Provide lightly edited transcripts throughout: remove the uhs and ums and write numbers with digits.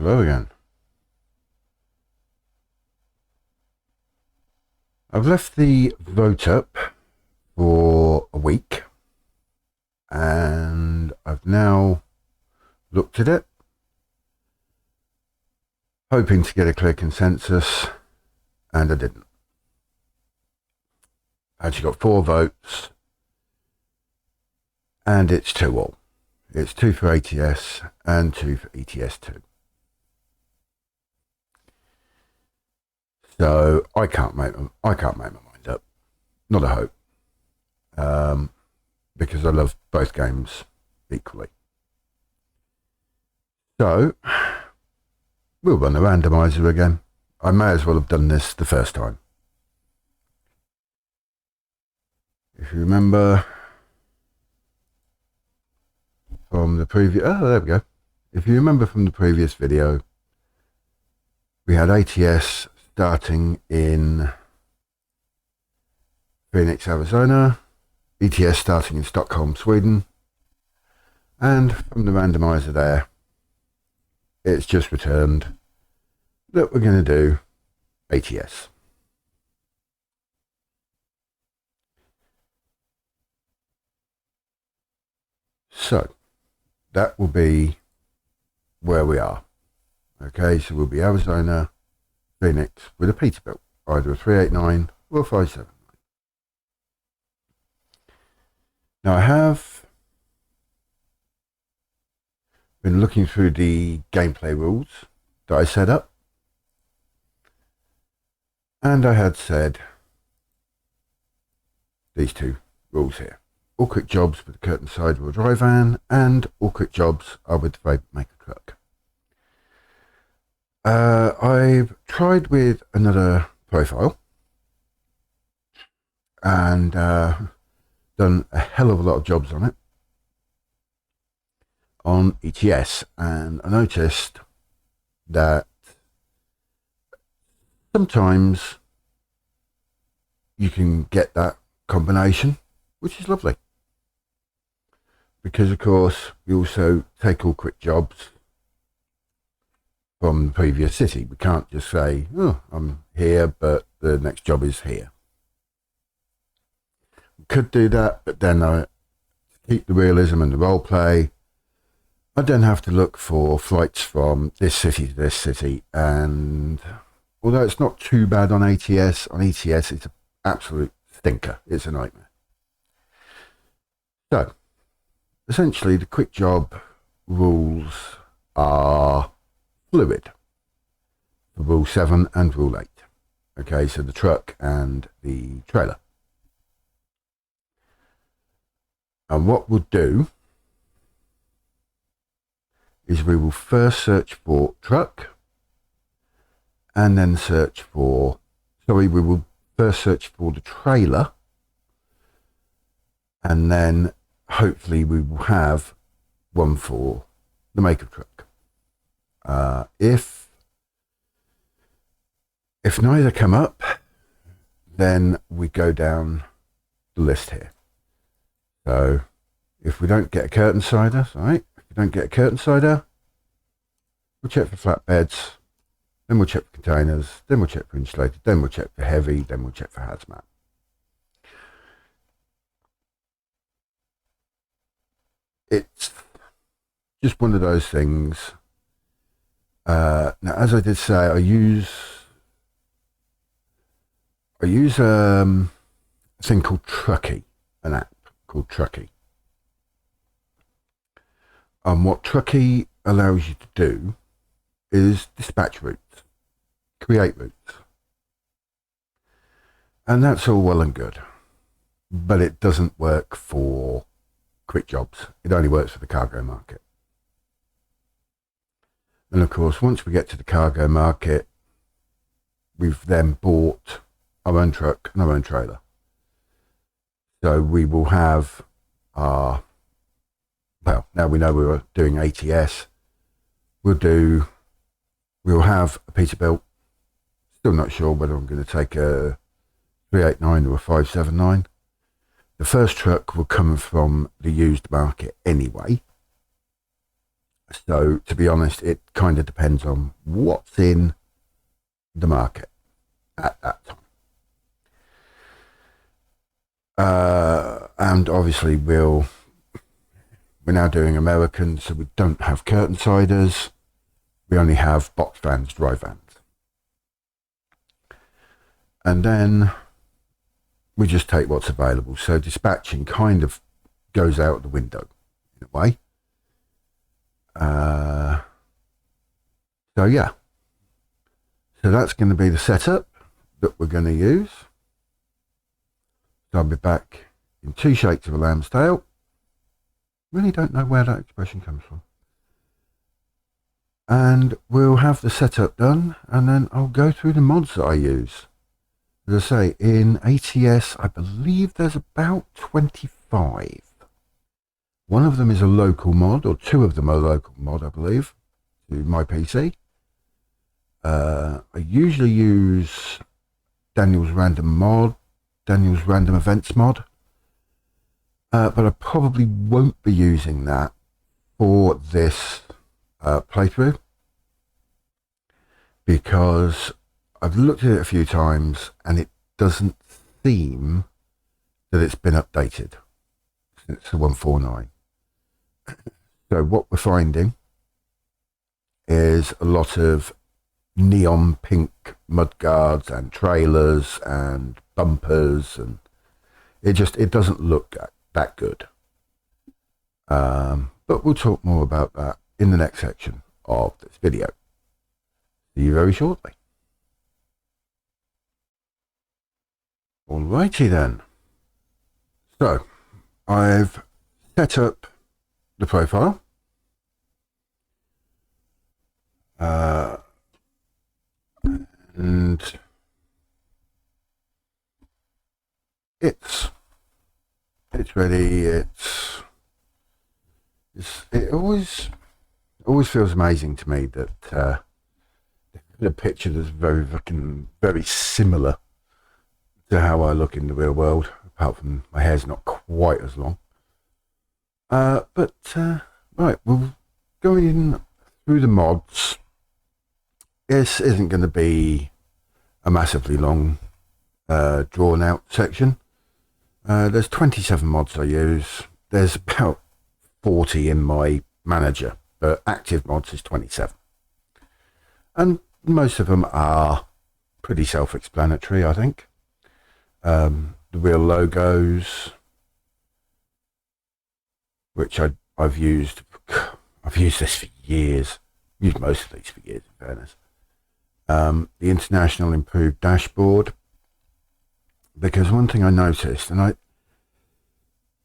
Hello again. I've left the vote up for a week and I've now looked at it, hoping to get a clear consensus, and I didn't. I actually got 4 votes and it's 2-all. It's 2 for ATS and 2 for ETS2. So I can't make my mind up. Not a hope. Because I love both games equally. So we'll run the randomizer again. I may as well have done this the first time. If you remember from the previous, there we go. If you remember from the previous video, we had ATS starting in Phoenix, Arizona, ETS starting in Stockholm, Sweden, and from the randomizer there, it's just returned that we're going to do ATS. So that will be where we are. Okay, so we'll be Arizona, Phoenix with a Peterbilt, either a 389 or a 579. Now I have been looking through the gameplay rules that I set up, and I had said these 2 rules here. All quick jobs with the curtain side wheel drive van, and all quick jobs are with the Vape Maker truck. I've tried with another profile and done a hell of a lot of jobs on it on ETS, and I noticed that sometimes you can get that combination, which is lovely, because of course we also take all quick jobs from the previous city. We can't just say, oh, I'm here but the next job is here. We could do that, but then to keep the realism and the role play, I then have to look for flights from this city to this city, and although it's not too bad on ETS it's an absolute stinker. It's a nightmare. So essentially the quick job rules are fluid for rule 7 and rule 8. Okay, so the truck and the trailer. And what we'll do is we will first search for truck, and then we will first search for the trailer, and then hopefully we will have one for the maker truck. If neither come up, then we go down the list here. So if we don't get a curtain sider, right? If we don't get a curtain sider, we'll check for flatbeds, then we'll check for containers, then we'll check for insulated, then we'll check for heavy, then we'll check for hazmat. It's just one of those things. Now, as I did say, I use a thing called Truckee, an app called Truckee. What Truckee allows you to do is dispatch routes, create routes. And that's all well and good, but it doesn't work for quick jobs. It only works for the cargo market. And of course, once we get to the cargo market, we've then bought our own truck and our own trailer. So we will have now we know we're doing ATS. We'll have a Peterbilt. Still not sure whether I'm going to take a 389 or a 579. The first truck will come from the used market anyway. So to be honest, it kind of depends on what's in the market at that time. And obviously we're now doing American, so we don't have curtain siders. We only have box vans, dry vans. And then we just take what's available. So dispatching kind of goes out the window in a way. So yeah. So that's going to be the setup that we're going to use. So I'll be back in 2 shakes of a lamb's tail. Really don't know where that expression comes from. And we'll have the setup done, and then I'll go through the mods that I use. As I say, in ATS, I believe there's about 25. One of them is a local mod, or 2 of them are local mod, I believe, to my PC. I usually use Daniel's Random Events mod, but I probably won't be using that for this playthrough, because I've looked at it a few times and it doesn't seem that it's been updated since the 149. So what we're finding is a lot of neon pink mudguards and trailers and bumpers, and it doesn't look that good. But we'll talk more about that in the next section of this video. See you very shortly. Alrighty then. So I've set up the profile. And it's ready. It always feels amazing to me that the picture is very similar to how I look in the real world, apart from my hair's not quite as long. Right, we'll go in through the mods. This isn't going to be a massively long, drawn out section. There's 27 mods I use. There's about 40 in my manager, but active mods is 27. And most of them are pretty self-explanatory, I think. The real logos, which I've used this for years. Used most of these for years, in fairness. The International Improved Dashboard, because one thing I noticed, and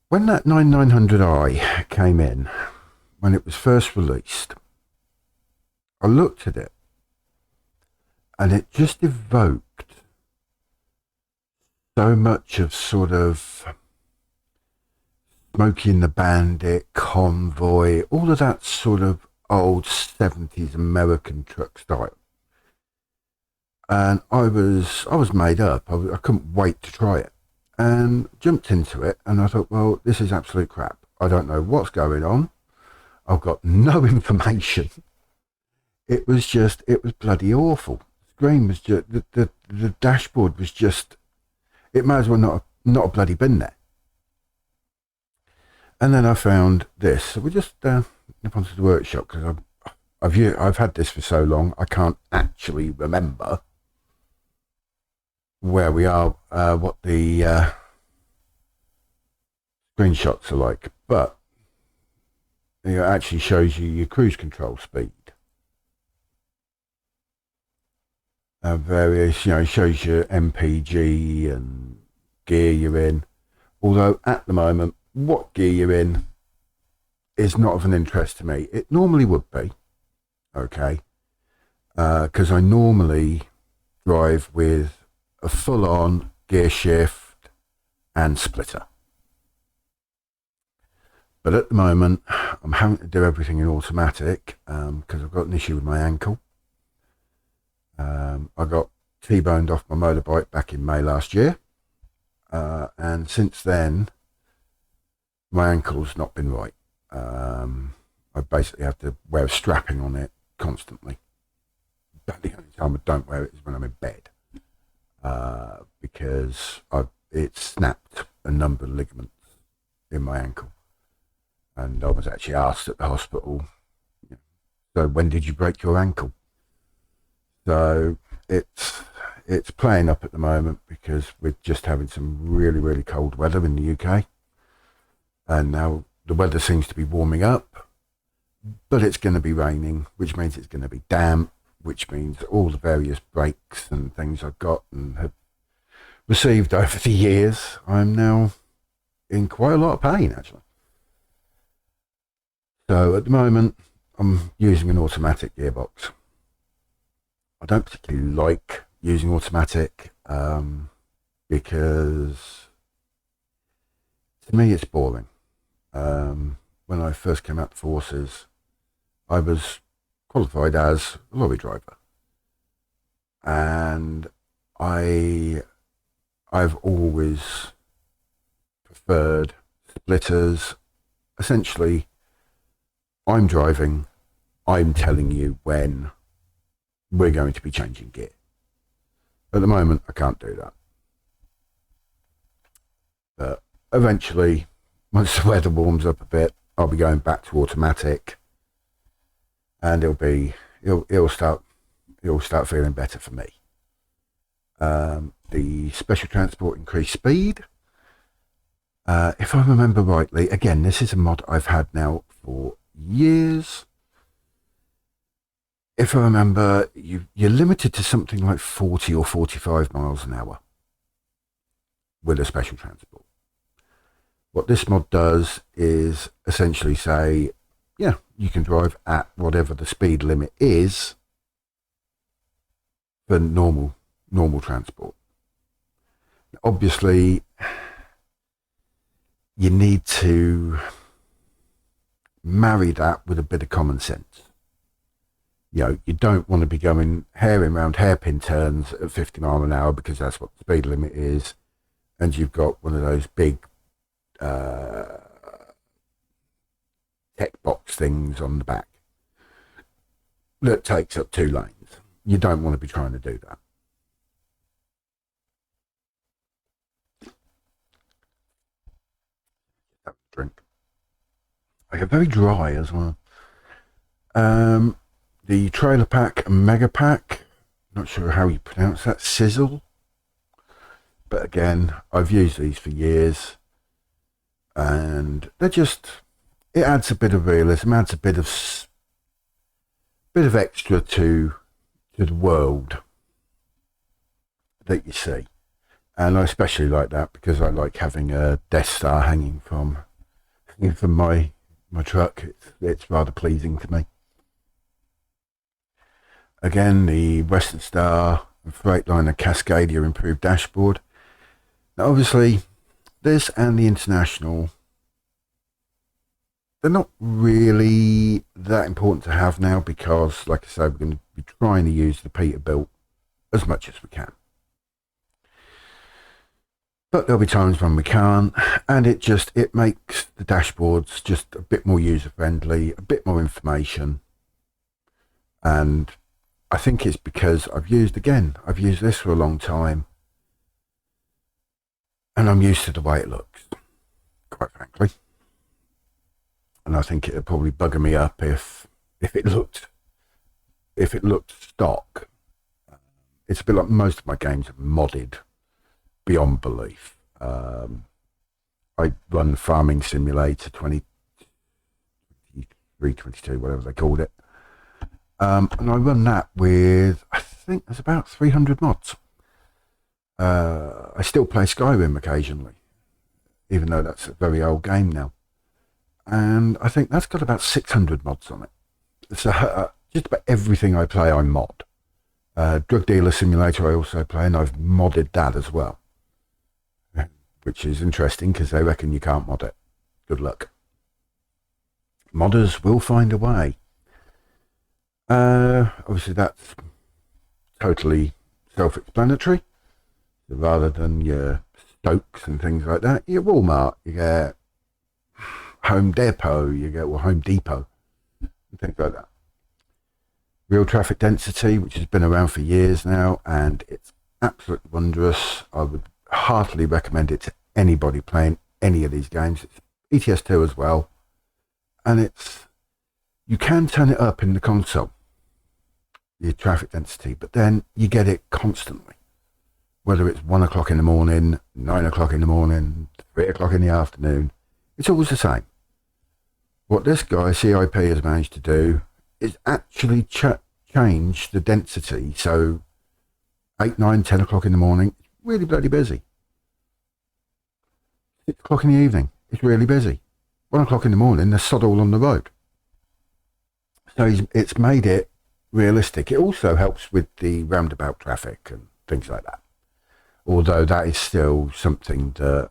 when that 9900i came in, when it was first released, I looked at it and it just evoked so much of sort of Smokey and the Bandit, Convoy, all of that sort of old 70s American truck style. And I was made up. I couldn't wait to try it, and jumped into it, and I thought, well, this is absolute crap. I don't know what's going on. I've got no information. It was bloody awful. The screen was just, the dashboard was just, it might as well not a bloody been there. And then I found this. So we just nip onto the workshop, because I've had this for so long, I can't actually remember where we are, what the screenshots are like, but it actually shows you your cruise control speed. Various, shows you MPG and gear you're in. Although at the moment, what gear you're in is not of an interest to me. It normally would be, okay, because I normally drive with a full-on gear shift and splitter. But at the moment, I'm having to do everything in automatic because I've got an issue with my ankle. I got T-boned off my motorbike back in May last year. And since then, my ankle's not been right. I I basically have to wear a strapping on it constantly. But the only time I don't wear it is when I'm in bed, because it snapped a number of ligaments in my ankle, and I was actually asked at the hospital, so when did you break your ankle? So it's playing up at the moment because we're just having some really, really cold weather in the UK, and now the weather seems to be warming up, but it's going to be raining, which means it's going to be damp, which means all the various breaks and things I've got and have received over the years, I'm now in quite a lot of pain, actually. So at the moment, I'm using an automatic gearbox. I don't particularly like using automatic because to me it's boring. When I first came out the forces, I was qualified as a lorry driver, and I've always preferred splitters. Essentially, I'm driving, I'm telling you when we're going to be changing gear. At the moment, I can't do that. But eventually, once the weather warms up a bit, I'll be going back to automatic, and it'll start feeling better for me. The special transport increased speed. If I remember rightly, again, this is a mod I've had now for years. If I remember, you're limited to something like 40 or 45 miles an hour with a special transport. What this mod does is essentially say, yeah, you can drive at whatever the speed limit is for normal transport. Obviously, you need to marry that with a bit of common sense. You don't want to be going herring around hairpin turns at 50 mile an hour because that's what the speed limit is, and you've got one of those big tech box things on the back that takes up 2 lanes. You don't want to be trying to do that. Have a drink. I get very dry as well. The trailer pack and mega pack, not sure how you pronounce that, sizzle. But again, I've used these for years, and it adds a bit of realism, adds a bit of extra to the world that you see. And I especially like that because I like having a Death Star hanging from my truck. It's rather pleasing to me. Again, the Western Star and Freightliner Cascadia improved dashboard. Now, obviously, this and the International, they're not really that important to have now because, like I say, we're going to be trying to use the Peterbilt as much as we can. But there'll be times when we can't, and it makes the dashboards just a bit more user-friendly, a bit more information, and I think it's because I've used this for a long time, and I'm used to the way it looks, quite frankly. And I think it'd probably bugger me up if it looked stock. It's a bit like most of my games are modded beyond belief. I run Farming Simulator 23, 22, whatever they called it. And I run that with, I think there's about 300 mods. I still play Skyrim occasionally, even though that's a very old game now. And I think that's got about 600 mods on it. So just about everything I play, I mod. Drug Dealer Simulator I also play, and I've modded that as well. Which is interesting because they reckon you can't mod it. Good luck. Modders will find a way. Obviously that's totally self-explanatory. So rather than your Stokes and things like that, your Walmart, you get Home Depot, Home Depot. and things like that. Real traffic density, which has been around for years now, and it's absolutely wondrous. I would heartily recommend it to anybody playing any of these games. It's ETS2 as well, and you can turn it up in the console, the traffic density, but then you get it constantly. Whether it's 1 o'clock in the morning, 9 o'clock in the morning, 3 o'clock in the afternoon, it's always the same. What this guy, CIP, has managed to do is actually change the density. So 8, 9, 10 o'clock in the morning, it's really bloody busy. 6 o'clock in the evening, it's really busy. 1 o'clock in the morning, there's sod all on the road. So it's made it realistic. It also helps with the roundabout traffic and things like that. Although that is still something that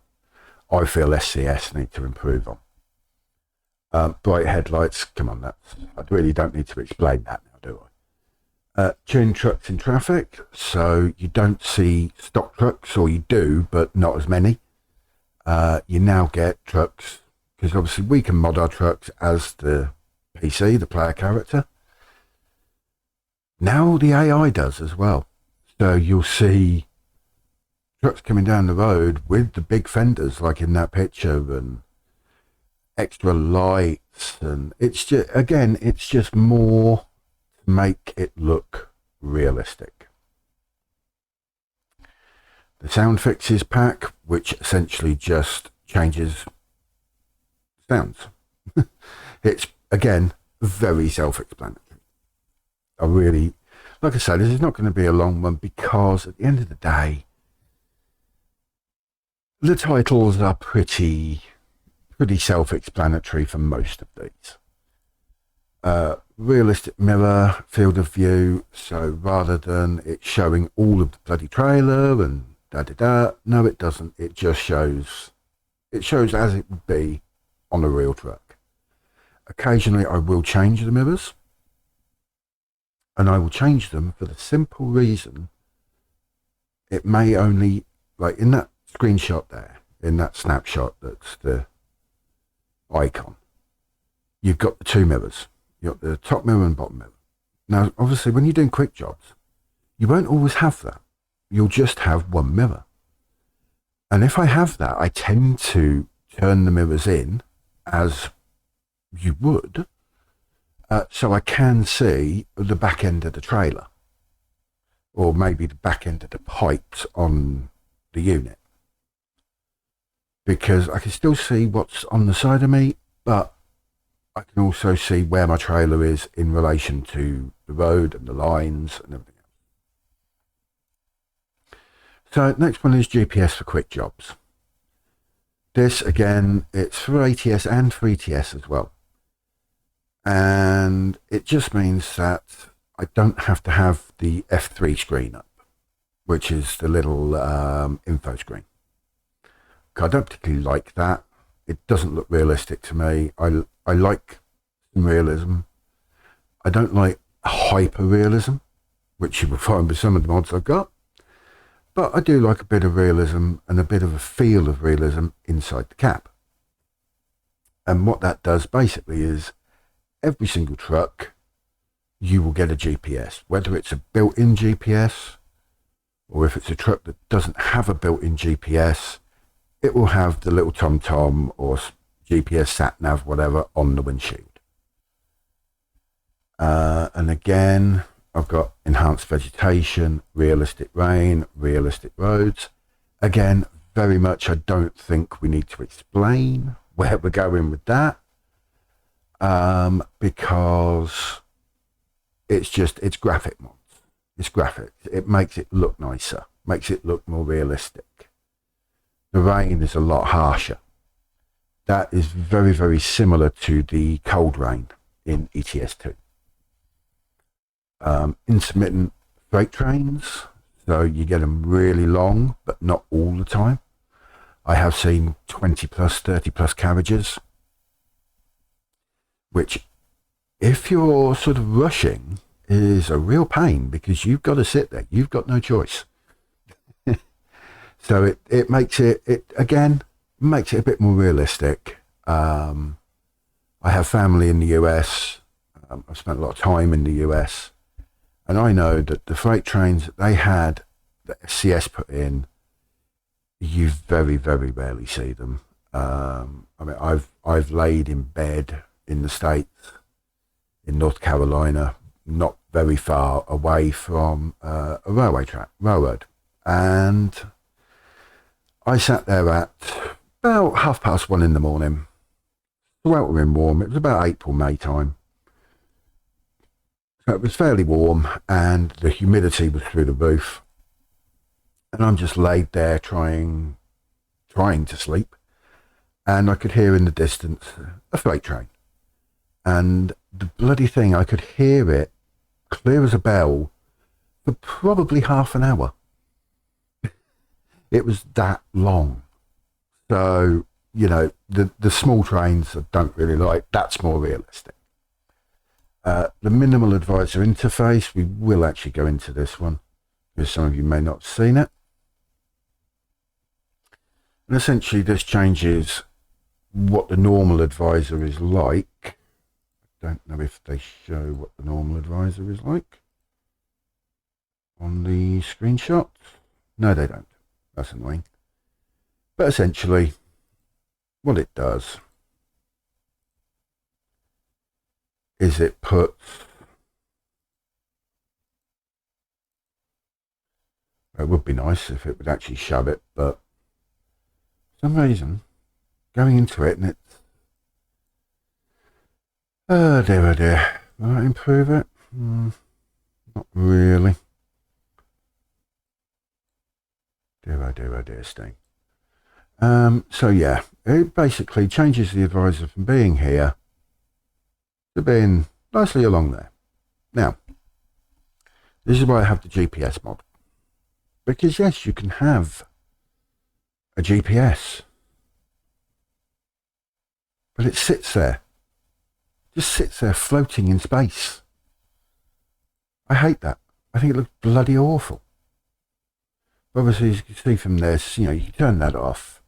I feel SCS need to improve on. Bright headlights, come on, I really don't need to explain that now, do I? Tune trucks in traffic, so you don't see stock trucks, or you do, but not as many. You now get trucks, because obviously we can mod our trucks as the PC, the player character. Now the AI does as well. So you'll see trucks coming down the road with the big fenders, like in that picture, and extra lights, and it's just more to make it look realistic. The sound fixes pack, which essentially just changes sounds. It's again very self-explanatory. Like I say, this is not going to be a long one, because at the end of the day, the titles are pretty self-explanatory for most of these. Realistic mirror, field of view, so rather than it showing all of the bloody trailer and no, it doesn't. It just shows as it would be on a real truck. Occasionally I will change the mirrors, and I will change them for the simple reason it may only, like in that screenshot there, in that snapshot, that's the icon, you've got the two mirrors. You've got the top mirror and bottom mirror. Now, obviously, when you're doing quick jobs, you won't always have that. You'll just have one mirror. And if I have that, I tend to turn the mirrors in as you would, so I can see the back end of the trailer, or maybe the back end of the pipes on the unit, because I can still see what's on the side of me, but I can also see where my trailer is in relation to the road and the lines and everything else. So next one is GPS for quick jobs. This, again, it's for ATS and for ETS as well. And it just means that I don't have to have the F3 screen up, which is the little info screen. I don't particularly like that. It doesn't look realistic to me. I like some realism. I don't like hyper realism, which you will find with some of the mods I've got. But I do like a bit of realism and a bit of a feel of realism inside the cab. And what that does basically is every single truck, you will get a GPS, whether it's a built-in GPS or if it's a truck that doesn't have a built-in GPS, it will have the little TomTom or GPS sat-nav, whatever, on the windshield. And again, I've got enhanced vegetation, realistic rain, realistic roads. Again, very much I don't think we need to explain where we're going with that, because it's graphic mods. It's graphic. It makes it look nicer, makes it look more realistic. The rain is a lot harsher. That is very, very similar to the cold rain in ETS2. Intermittent freight trains, so you get them really long, but not all the time. I have seen 20 plus, 30 plus carriages, which if you're sort of rushing is a real pain because you've got to sit there. You've got no choice. So it makes it a bit more realistic. I have family in the US. I've spent a lot of time in the US, and I know that the freight trains that they had, that SCS put in, you very, very rarely see them. I mean, I've laid in bed in the States, in North Carolina, not very far away from a railroad, and I sat there at about 1:30 in the morning, sweltering warm. It was about April, May time. So it was fairly warm and the humidity was through the roof. And I'm just laid there trying to sleep. And I could hear in the distance a freight train. And the bloody thing, I could hear it clear as a bell for probably half an hour. It was that long. So, you know, the small trains I don't really like. That's more realistic. The minimal advisor interface, we will actually go into this one, because some of you may not have seen it. And essentially this changes what the normal advisor is like. I don't know if they show what the normal advisor is like on the screenshot. No, they don't. That's annoying. But essentially, what it does is it puts, it would be nice if it would actually show it, but for some reason, going into it and it's, oh dear. Will that improve it? Not really. Dear Sting. So yeah, it basically changes the advisor from being here to being nicely along there. Now, this is why I have the GPS mod. Because yes, you can have a GPS, but it sits there. Just sits there floating in space. I hate that. I think it looks bloody awful. Obviously, as you can see from this, you know, you can turn that off.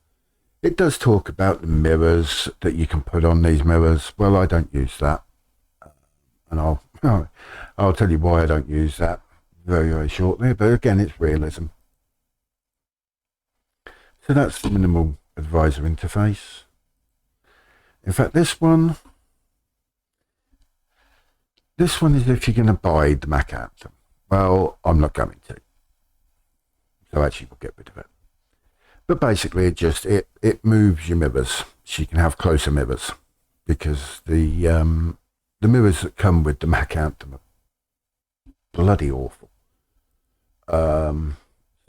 It does talk about the mirrors that you can put on these mirrors. Well, I don't use that. And I'll tell you why I don't use that very, very shortly. But again, it's realism. So that's the minimal advisor interface. In fact, this one is if you're going to buy the Mac app. Well, I'm not going to. So actually we'll get rid of it. But basically it moves your mirrors. So you can have closer mirrors. Because the mirrors that come with the Mac Anthem are bloody awful. So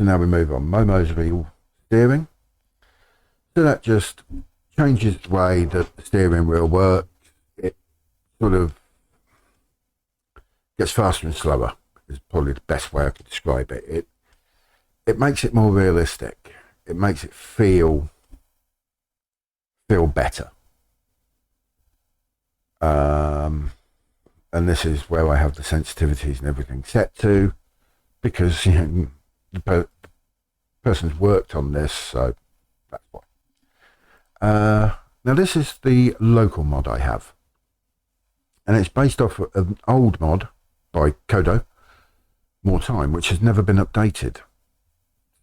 now we move on. Momo's wheel steering. So that just changes the way that the steering wheel works. It sort of gets faster and slower is probably the best way I could describe it. It makes it more realistic. It makes it feel better. And this is where I have the sensitivities and everything set to, because you know, the person's worked on this, so that's why. Now this is the local mod I have, and it's based off of an old mod by Kodo, More Time, which has never been updated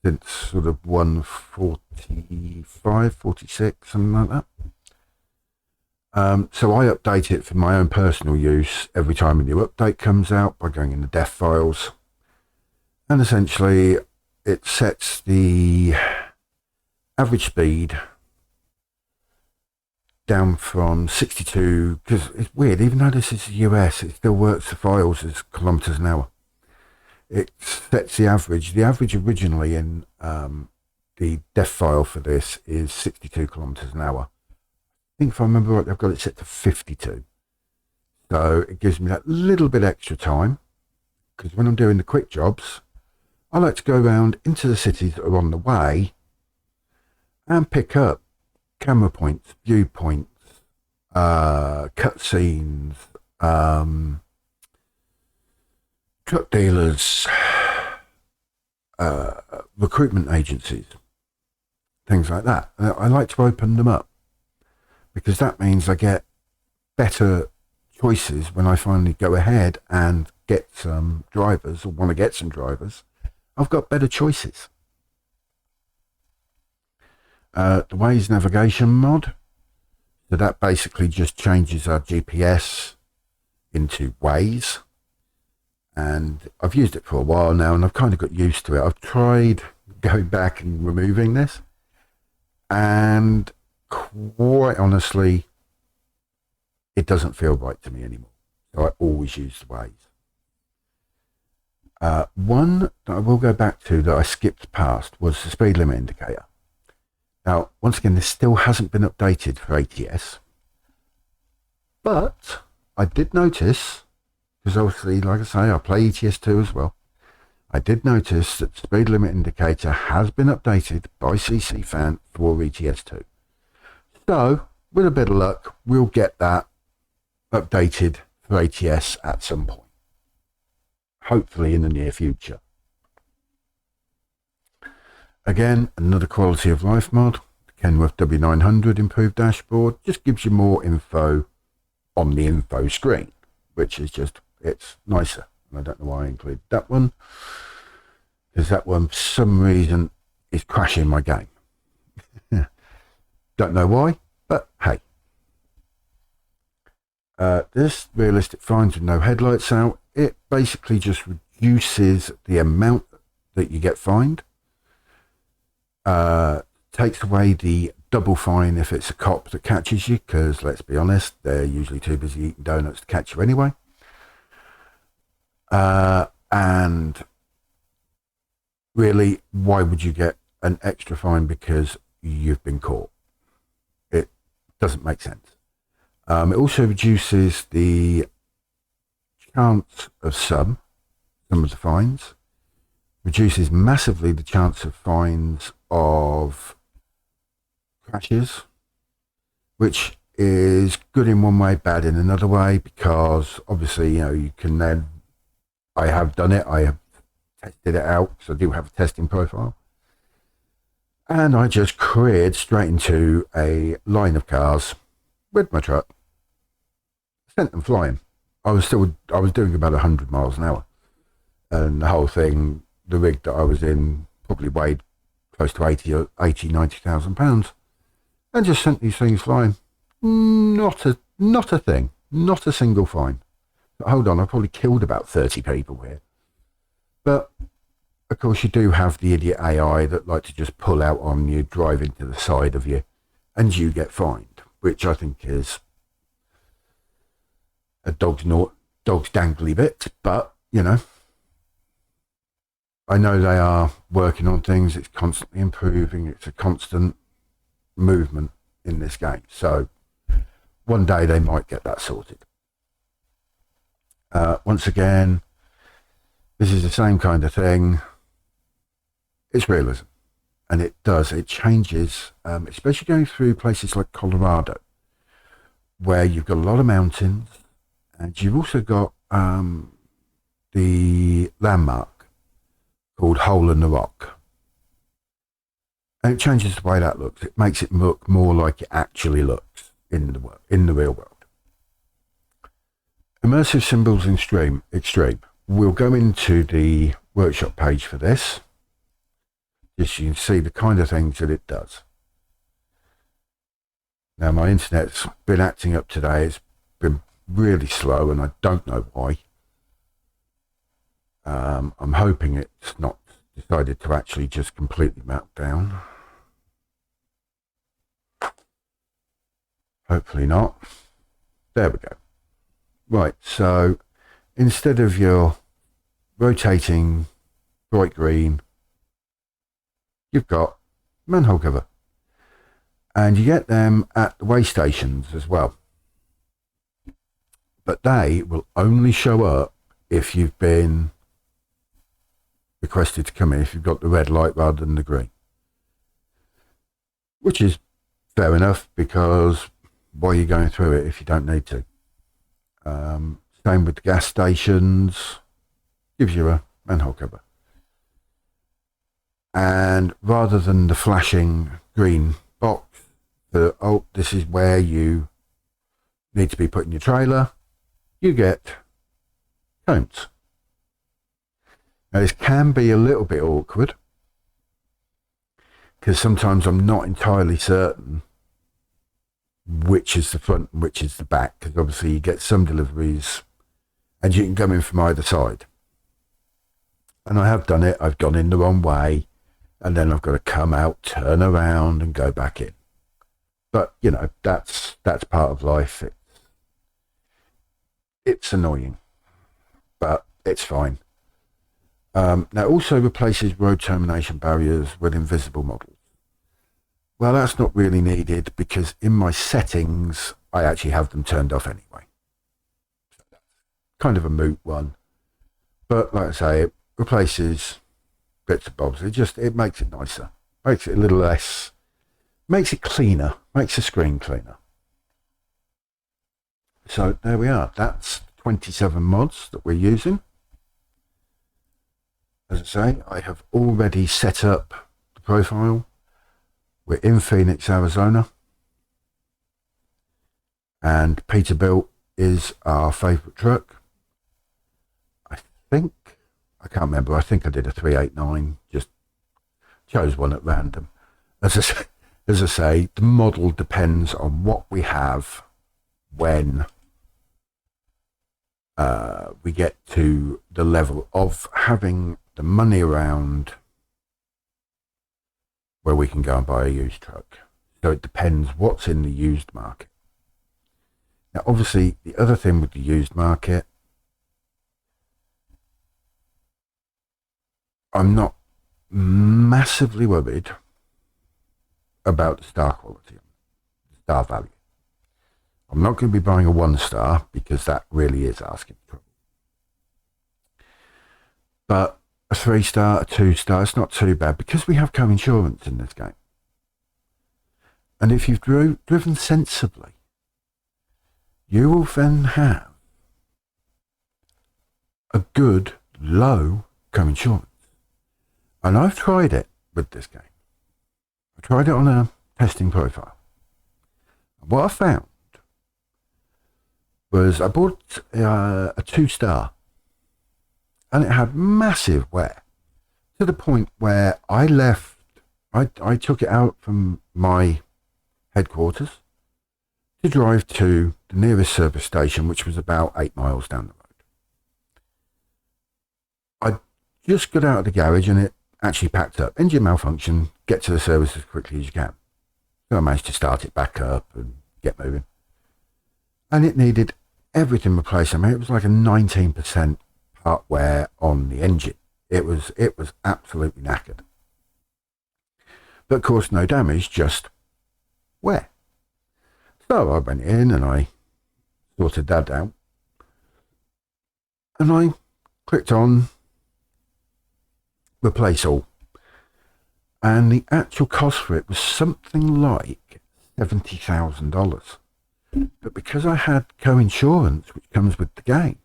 since sort of 1.45, 46, something like that. So I update it for my own personal use every time a new update comes out by going in the def files. And essentially it sets the average speed down from 62, because it's weird, even though this is the US, it still works the files as kilometers an hour. It sets the average. The average originally in the def file for this is 62 kilometers an hour. I think if I remember right, I've got it set to 52. So it gives me that little bit extra time, because when I'm doing the quick jobs, I like to go around into the cities that are on the way and pick up camera points, viewpoints, cutscenes, truck dealers, recruitment agencies, things like that. I like to open them up, because that means I get better choices when I finally go ahead and get some drivers, or want to get some drivers. I've got better choices. The Waze navigation mod, so that basically just changes our GPS into Waze, and I've used it for a while now and I've kind of got used to it. I've tried going back and removing this, and quite honestly, it doesn't feel right to me anymore. So I always use the Waze. One that I will go back to that I skipped past was the speed limit indicator. Now, once again, this still hasn't been updated for ATS, but I did notice, because obviously, like I say, I play ETS2 as well. I did notice that the speed limit indicator has been updated by CC Fan for ETS2. So, with a bit of luck, we'll get that updated for ATS at some point. Hopefully in the near future. Again, another quality of life mod. The Kenworth W900 improved dashboard just gives you more info on the info screen, which is just, it's nicer. And I don't know why I included that one, because that one for some reason is crashing my game. Don't know why, but hey. This realistic finds with no headlights out, it basically just reduces the amount that you get fined. Takes away the double fine if it's a cop that catches you, because let's be honest, they're usually too busy eating donuts to catch you anyway. And really, why would you get an extra fine because you've been caught? It doesn't make sense. It also reduces the chance of some of the fines, reduces massively the chance of fines of crashes, which is good in one way, bad in another way, because obviously, you know, you can then, I have done it, I have tested it out, so I do have a testing profile, and I just cleared straight into a line of cars with my truck, sent them flying. I was doing about 100 miles an hour, and the whole thing, the rig that I was in probably weighed close to 90,000 pounds, and just sent these things flying. Not a thing, not a single fine. But hold on, I probably killed about 30 people here. But of course, you do have the idiot AI that like to just pull out on you, drive into the side of you, and you get fined, which I think is a dog's dangly bit. But you know, I know they are working on things. It's constantly improving. It's a constant movement in this game. So one day they might get that sorted. Once again, this is the same kind of thing. It's realism. And it changes, especially going through places like Colorado, where you've got a lot of mountains, and you've also got the landmark called Hole in the Rock. And it changes the way that looks. It makes it look more like it actually looks in the real world. Immersive symbols in extreme. We'll go into the workshop page for this. Just so you can see the kind of things that it does. Now my internet's been acting up today. It's been really slow and I don't know why. I'm hoping it's not decided to actually just completely melt down. Hopefully not. There we go. Right, so instead of your rotating bright green, you've got manhole cover. And you get them at the way stations as well. But they will only show up if you've been requested to come in, if you've got the red light rather than the green. Which is fair enough, because why are you going through it if you don't need to? Same with the gas stations, gives you a manhole cover. And rather than the flashing green box, this is where you need to be putting your trailer, you get cones. Now this can be a little bit awkward because sometimes I'm not entirely certain which is the front and which is the back, because obviously you get some deliveries and you can come in from either side. And I have done it. I've gone in the wrong way and then I've got to come out, turn around and go back in. But, you know, that's part of life. It's annoying, but it's fine. Now, also replaces road termination barriers with invisible models. Well, that's not really needed because in my settings, I actually have them turned off anyway. So that's kind of a moot one. But like I say, it replaces bits and bobs. It makes it nicer. Makes it a little less, makes it cleaner, makes the screen cleaner. So there we are. That's 27 mods that we're using. As I say, I have already set up the profile. We're in Phoenix, Arizona. And Peterbilt is our favourite truck. I can't remember. I think I did a 389. Just chose one at random. As I say, the model depends on what we have when we get to the level of having the money around where we can go and buy a used truck. So it depends what's in the used market. Now, obviously, the other thing with the used market, I'm not massively worried about the star quality, the star value. I'm not going to be buying a 1-star because that really is asking for trouble. But a 3-star, a 2-star, it's not too bad because we have co-insurance in this game. And if you've driven sensibly, you will then have a good, low co-insurance. And I've tried it with this game. I tried it on a testing profile. And what I found was I bought a 2-star and it had massive wear to the point where I took it out from my headquarters to drive to the nearest service station, which was about 8 miles down the road. I just got out of the garage and it actually packed up. Engine malfunction, get to the service as quickly as you can. So I managed to start it back up and get moving. And it needed everything replaced. I mean, it was like a 19% part wear on the engine. It was absolutely knackered. But of course, no damage, just wear. So I went in and I sorted that out. And I clicked on replace all. And the actual cost for it was something like $70,000. But because I had co-insurance, which comes with the game,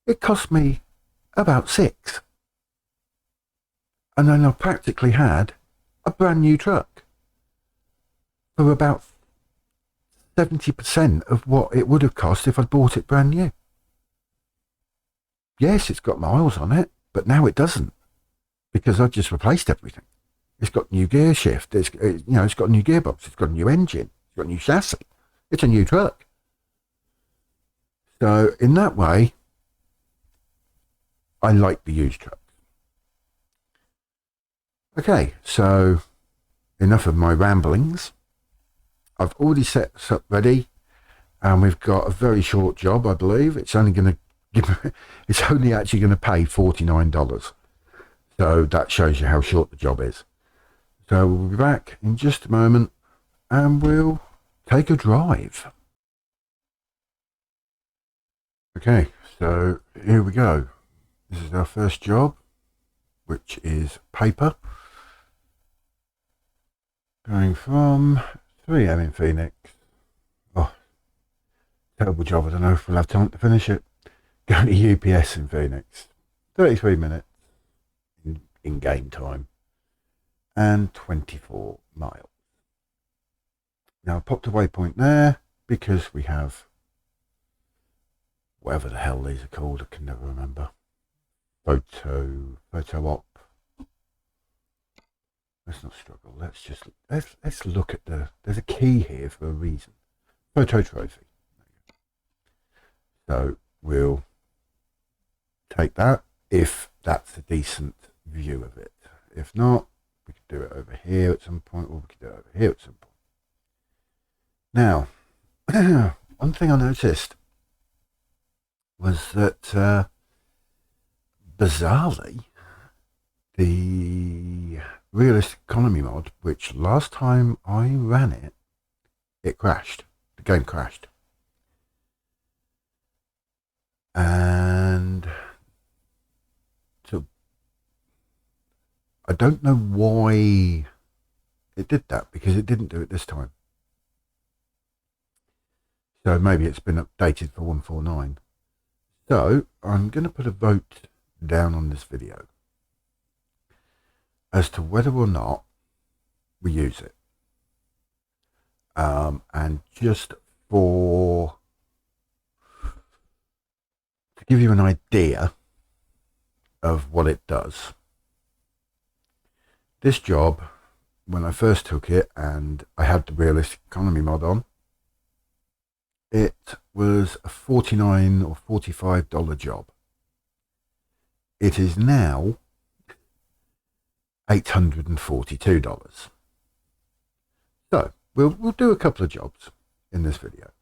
it cost me about $6,000. And then I practically had a brand new truck for about 70% of what it would have cost if I'd bought it brand new. Yes, it's got miles on it, but now it doesn't because I've just replaced everything. It's got new gear shift. It's got a new gearbox. It's got a new engine. It's got a new chassis. It's a new truck. So in that way, I like the used truck. Okay, so enough of my ramblings. I've already set this up ready, and we've got a very short job, I believe. It's only actually going to pay $49. So that shows you how short the job is. So we'll be back in just a moment, and we'll take a drive. Okay, so here we go. This is our first job, which is paper. Going from 3am in Phoenix. Oh, terrible job. I don't know if we'll have time to finish it. Going to UPS in Phoenix. 33 minutes in game time. And 24 miles. Now I popped a waypoint there because we have whatever the hell these are called, I can never remember. Photo op. Let's not struggle. Let's look at there's a key here for a reason. Photo trophy. So we'll take that if that's a decent view of it. If not, we could do it over here at some point, or we could do it over here at some point. Now, one thing I noticed was that bizarrely, the realistic economy mod, which last time I ran it, it crashed. The game crashed. And so I don't know why it did that, because it didn't do it this time. So maybe it's been updated for 149. So I'm going to put a vote down on this video as to whether or not we use it. And just to give you an idea of what it does, this job, when I first took it and I had the realistic economy mod on, it was a $49 or $45 job. It is now $842. So we'll do a couple of jobs in this video,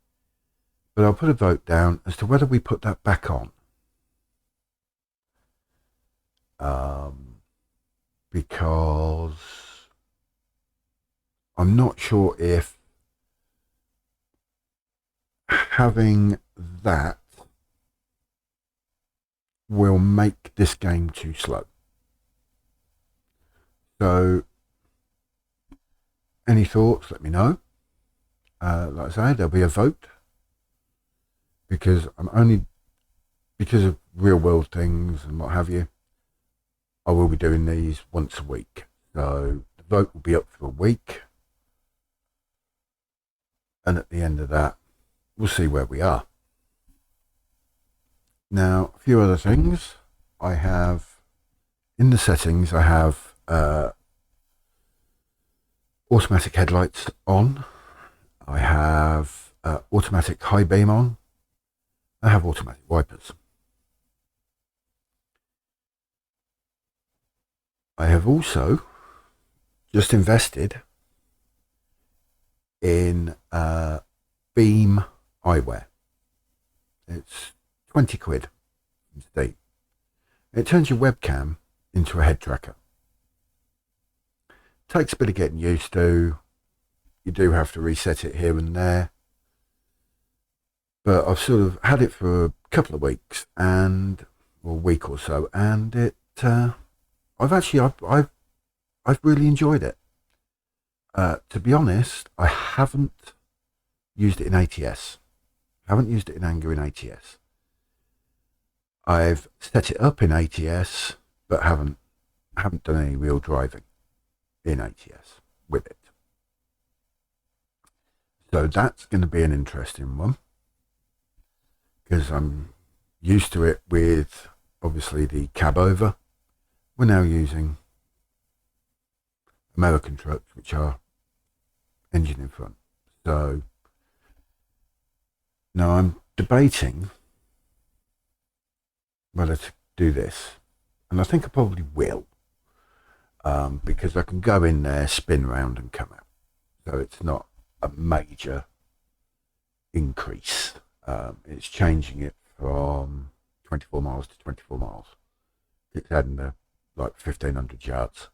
but I'll put a vote down as to whether we put that back on. Because I'm not sure if having that will make this game too slow. So any thoughts, let me know. Like I say, there'll be a vote, because because of real world things and what have you, I will be doing these once a week. So the vote will be up for a week, and at the end of that, we'll see where we are. Now, a few other things. I have, in the settings, I have automatic headlights on. I have automatic high beam on. I have automatic wipers. I have also just invested in beam eyewear. It's 20 quid from Steam. It turns your webcam into a head tracker. Takes a bit of getting used to. You do have to reset it here and there. But I've sort of had it for a couple of weeks, or a week or so, and I've really enjoyed it. To be honest, I haven't used it in ATS. I haven't used it in anger in ATS. I've set it up in ATS, but haven't done any real driving in ATS with it. So that's going to be an interesting one, because I'm used to it with, obviously, the cab over. We're now using American trucks, which are engine in front. So now I'm debating whether to do this, and I think I probably will, because I can go in there, spin round and come out. So it's not a major increase. It's changing it from 24 miles to 24 miles. It's adding like 1,500 yards.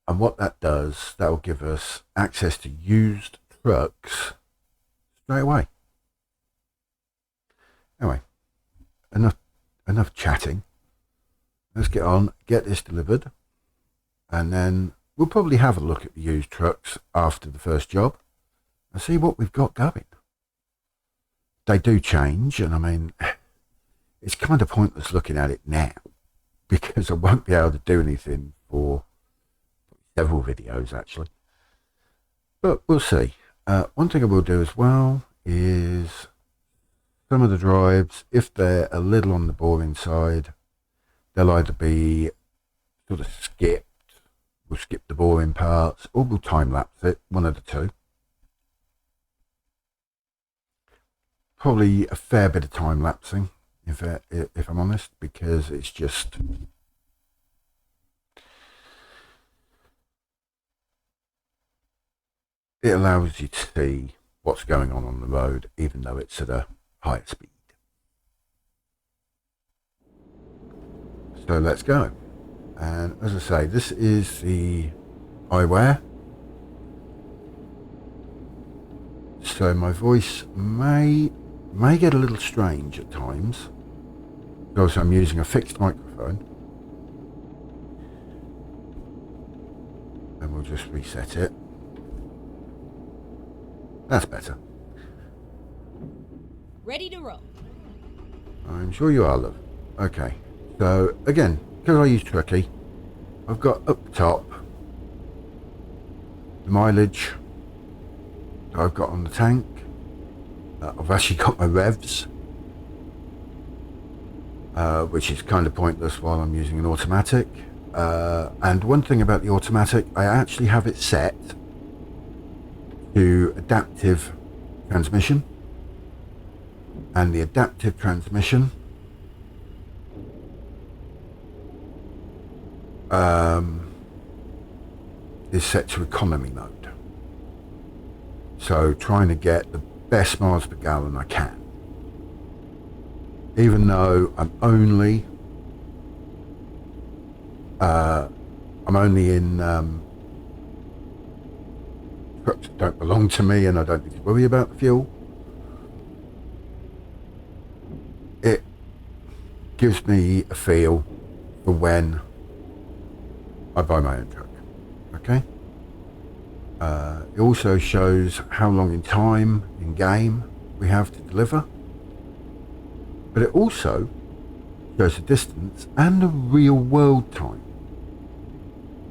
And what that does, that will give us access to used trucks straight away. Anyway, enough chatting. Let's get on, get this delivered, and then we'll probably have a look at the used trucks after the first job and see what we've got going. They do change, and I mean, it's kind of pointless looking at it now, because I won't be able to do anything for several videos actually. But we'll see. One thing I will do as well is some of the drives, if they're a little on the boring side, they'll either be sort of skipped, we'll skip the boring parts, or we'll time-lapse it, one of the two. Probably a fair bit of time-lapsing, if I'm honest, because it's just... it allows you to see what's going on the road, even though it's at a higher speed. So let's go. And as I say, this is the eyewear. So my voice may get a little strange at times. Also, I'm using a fixed microphone. And we'll just reset it. That's better. Ready to roll. I'm sure you are, love. Okay. So, again, because I use Tricky, I've got up the top the mileage that I've got on the tank. I've actually got my revs, which is kind of pointless while I'm using an automatic. And one thing about the automatic, I actually have it set to adaptive transmission, and the adaptive transmission is set to economy mode, so trying to get the best miles per gallon I can, even though I'm only in trucks that don't belong to me, and I don't need to worry about the fuel. It gives me a feel for when I buy my own truck. Okay. It also shows how long in time in game we have to deliver, but it also shows the distance and the real world time,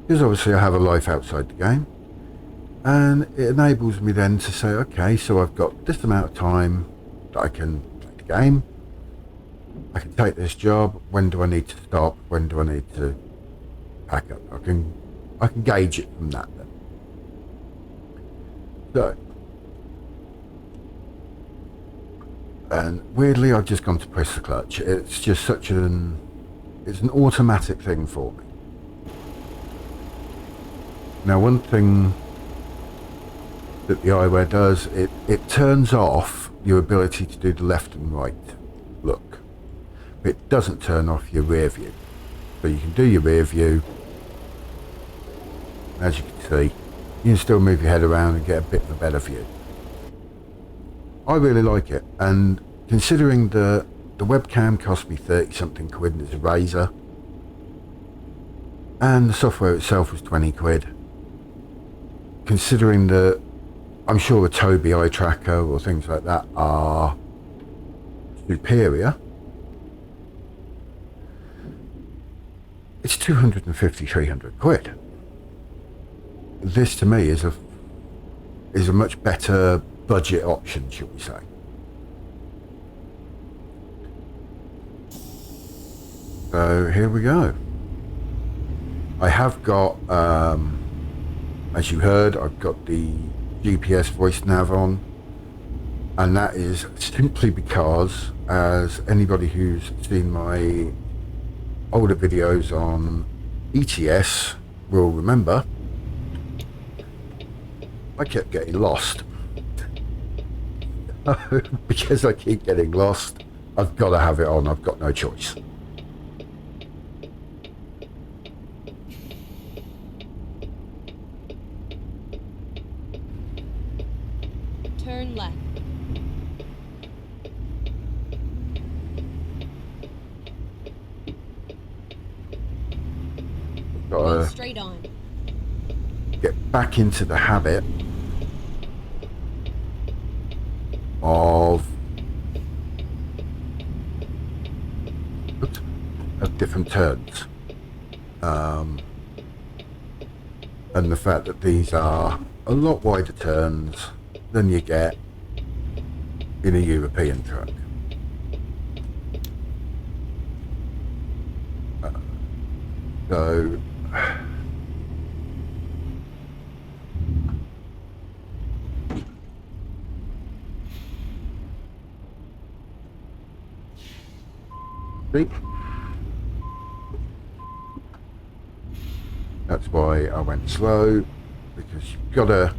because obviously I have a life outside the game. And it enables me then to say, okay, so I've got this amount of time that I can play the game. I can take this job. When do I need to stop? When do I need to pack up? I can gauge it from that then. So, and weirdly, I've just gone to press the clutch. It's just it's an automatic thing for me. Now, one thing that the eyewear does, it turns off your ability to do the left and right look. But it doesn't turn off your rear view. So you can do your rear view. As you can see, you can still move your head around and get a bit of a better view. I really like it, and considering the webcam cost me 30 something quid and it's a Razer, and the software itself was 20 quid, considering that I'm sure a Tobii eye tracker or things like that are superior, it's 250, 300 quid. This to me is a much better budget option, shall we say. So here we go. I have got, as you heard, I've got the GPS voice nav on, and that is simply because, as anybody who's seen my older videos on ETS will remember, I kept getting lost. Because I keep getting lost, I've got to have it on. I've got no choice. Turn left. Go straight on. Get back into the habit of different turns, and the fact that these are a lot wider turns than you get in a European truck. So see, that's why I went slow, because you've gotta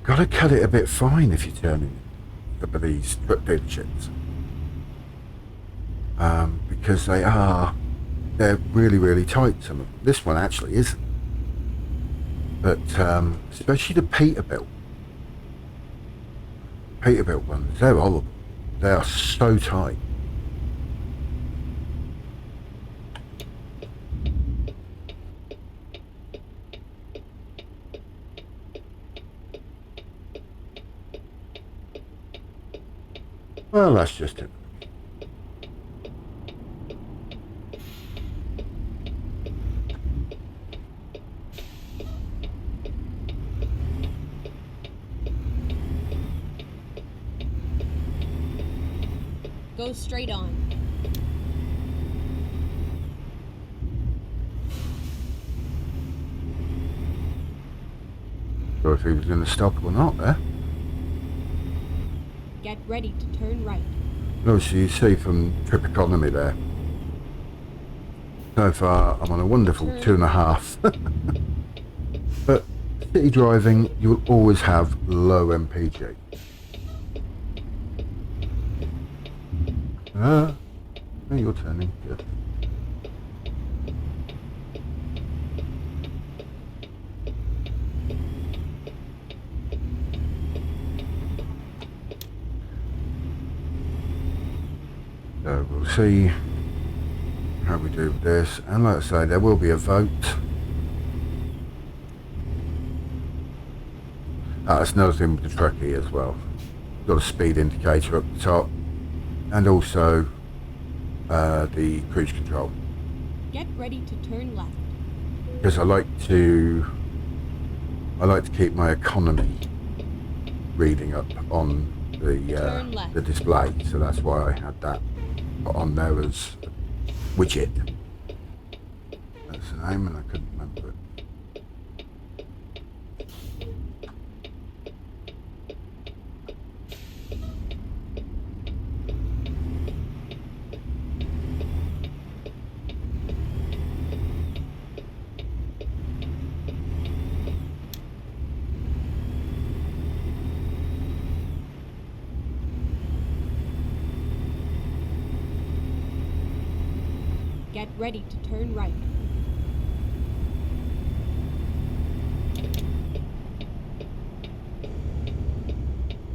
cut it a bit fine if you're turning some of these truck dealerships, because they're really, really tight, some of them. This one actually isn't, but especially the Peterbilt ones, they're horrible. They are so tight. Well, that's just it. Go straight on. So if he was going to stop or not there. Get ready to turn right. Obviously, you see from trip economy there. So far, I'm on a wonderful 2.5. But city driving, you will always have low MPG. Oh, you're turning. Good. So we'll see how we do with this. And like I say, there will be a vote. That's another thing with the truckie as well. Got a speed indicator up the top. And also the cruise control. Get ready to turn left. Because I like to keep my economy reading up on the display, so that's why I had that put on there as a widget. That's the name, and I couldn't remember it. Get ready to turn right.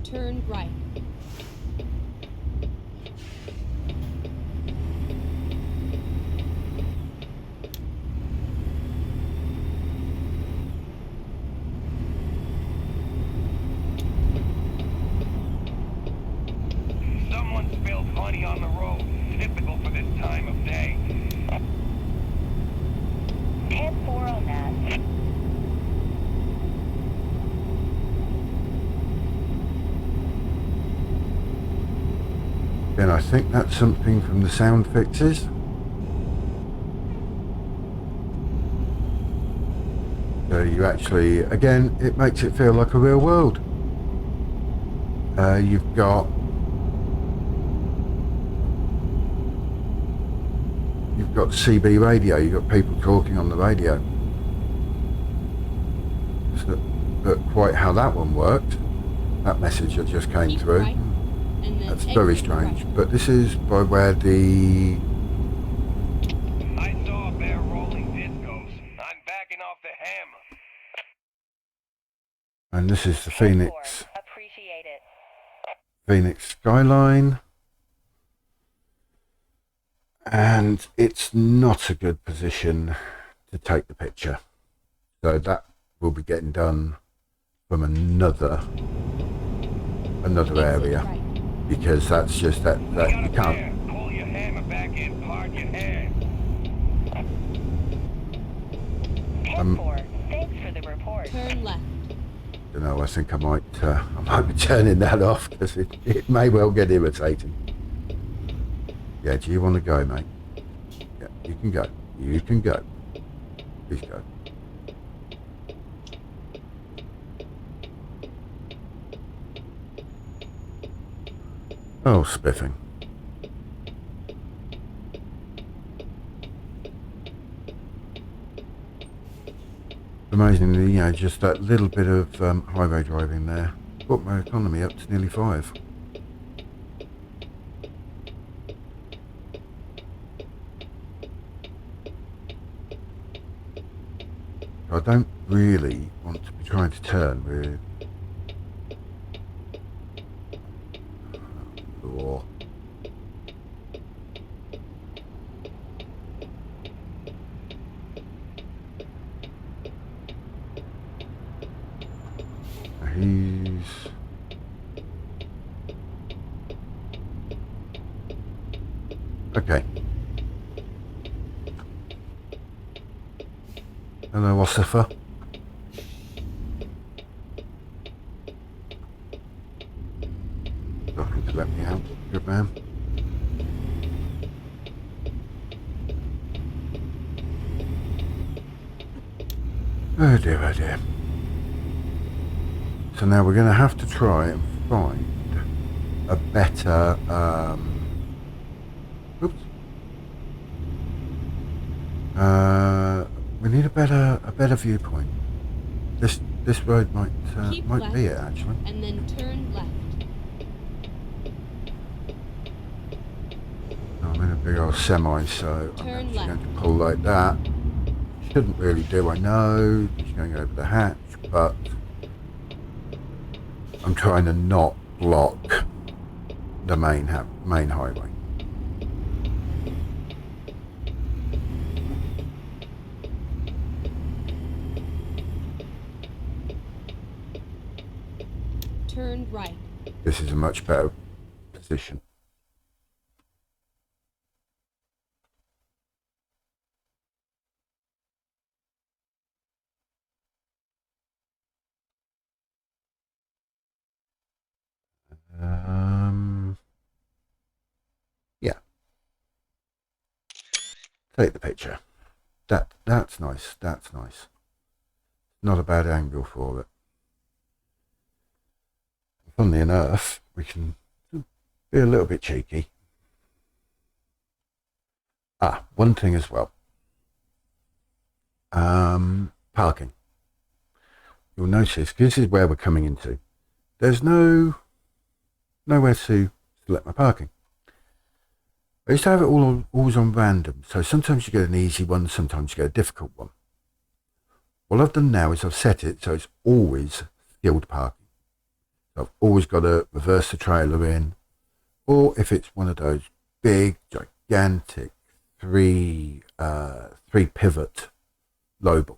Turn right. Someone spilled honey on the road. Typical for this time of day. 10-4 on that. Then I think that's something from the sound fixes. So you actually, again, it makes it feel like a real world. You've got CB radio, you've got people talking on the radio. So, but quite how that one worked, that message that just came Keep through, right, and then that's very exit strange. right. But this is by where the... I saw a bear rolling discos. I'm backing off the hammer. And this is the 10-4. Phoenix Appreciate it. Phoenix skyline. And it's not a good position to take the picture. So that will be getting done from another Exit area, right. because that's just that We got you a can't. bear. Pull your hammer back in, part your hand. 10-4. Thanks for the report. Turn left. You know, I think I might be turning that off, because it may well get irritating. Yeah, do you want to go, mate? Yeah, you can go. You can go. Please go. Oh, spiffing. Amazingly, you know, just that little bit of highway driving there brought my economy up to nearly 5. I don't really want to be trying to turn with... Or... He's... Okay. Hello, Ossifer. Nothing to let me out. Good man. Oh dear, oh dear. So now we're going to have to try and find a better... oops. We need a better viewpoint. This road might Keep be it left, actually. and then turn left. I'm in a big old semi, so I'm Turn actually left. going to pull like that. Shouldn't really do, I know. Just going over the hatch, but I'm trying to not block the main highway. Turn right. This is a much better position. Yeah. Take the picture. That's nice. That's nice. Not a bad angle for it. Funnily enough, we can be a little bit cheeky. One thing as well. Parking. You'll notice this is where we're coming into. There's nowhere to select my parking. I used to have it always on random, so sometimes you get an easy one, sometimes you get a difficult one. What I've done now is I've set it so it's always skilled parking. So I've always got to reverse the trailer in, or if it's one of those big, gigantic three pivot low boys,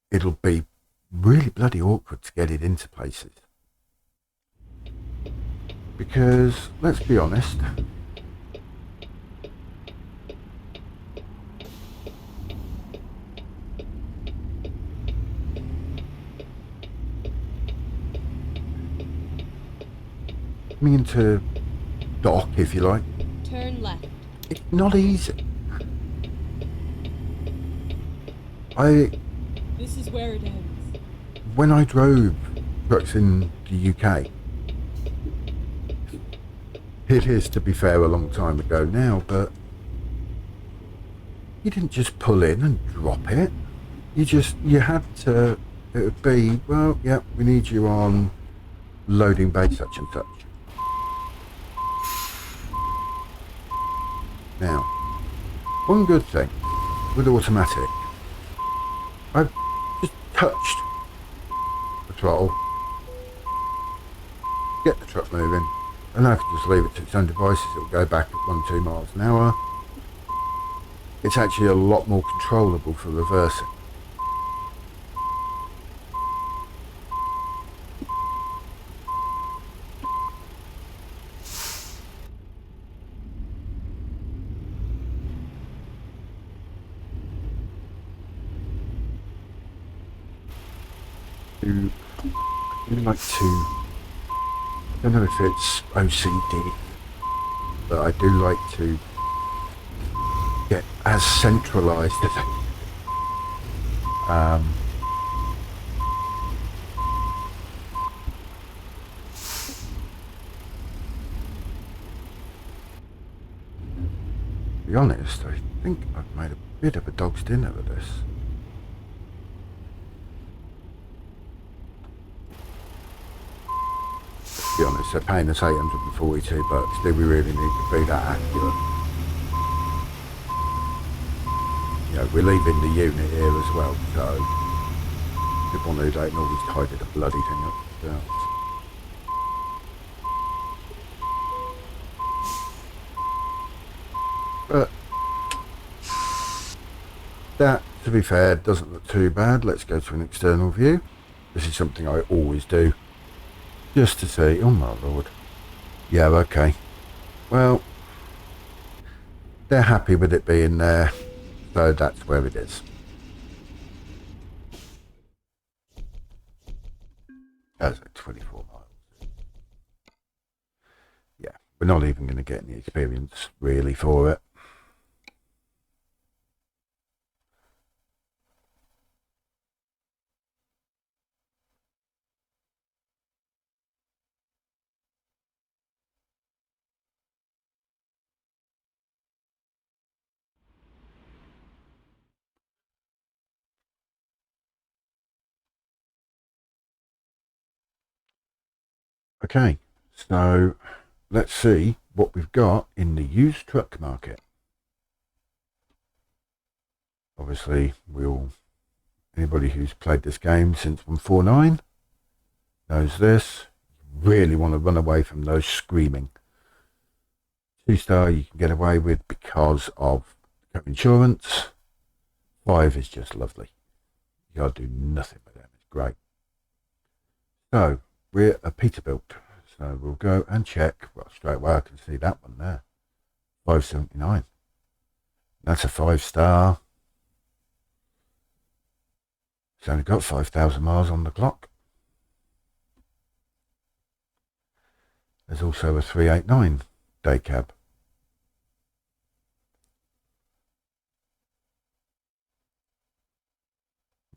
it'll be really bloody awkward to get it into places. Because, let's be honest, coming into dock, if you like, Turn left. it's not easy. This is where it ends. When I drove trucks in the UK, it is, to be fair, a long time ago now, but you didn't just pull in and drop it. You had to, it would be, well, yeah, we need you on loading bay such and such. Now, one good thing with automatic, I've just touched the throttle, get the truck moving, and I can just leave it to its own devices. It will go back at 1-2 miles an hour. It's actually a lot more controllable for reversing. I do like to, I don't know if it's OCD, but I do like to as centralised as to be honest, I think I've made a bit of a dog's dinner of this. To be honest, they're paying us $842. Do we really need to be that accurate? You know, we're leaving the unit here as well, so people knew they can always tidy the bloody thing up themselves. But that, to be fair, doesn't look too bad. Let's go to an external view. This is something I always do, just to see. Oh my lord. Yeah, okay. Well, they're happy with it being there, so that's where it is. That's like 24 miles. Yeah, we're not even going to get any experience really for it. Okay, so let's see what we've got in the used truck market. Obviously, anybody who's played this game since 149 knows this. You really want to run away from those screaming. 2-star you can get away with because of insurance. 5 is just lovely. You gotta do nothing with them. It's great. So we're a Peterbilt, so we'll go and check. Well, straight away I can see that one there, 579. That's a 5-star. It's only got 5,000 miles on the clock. There's also a 389 day cab.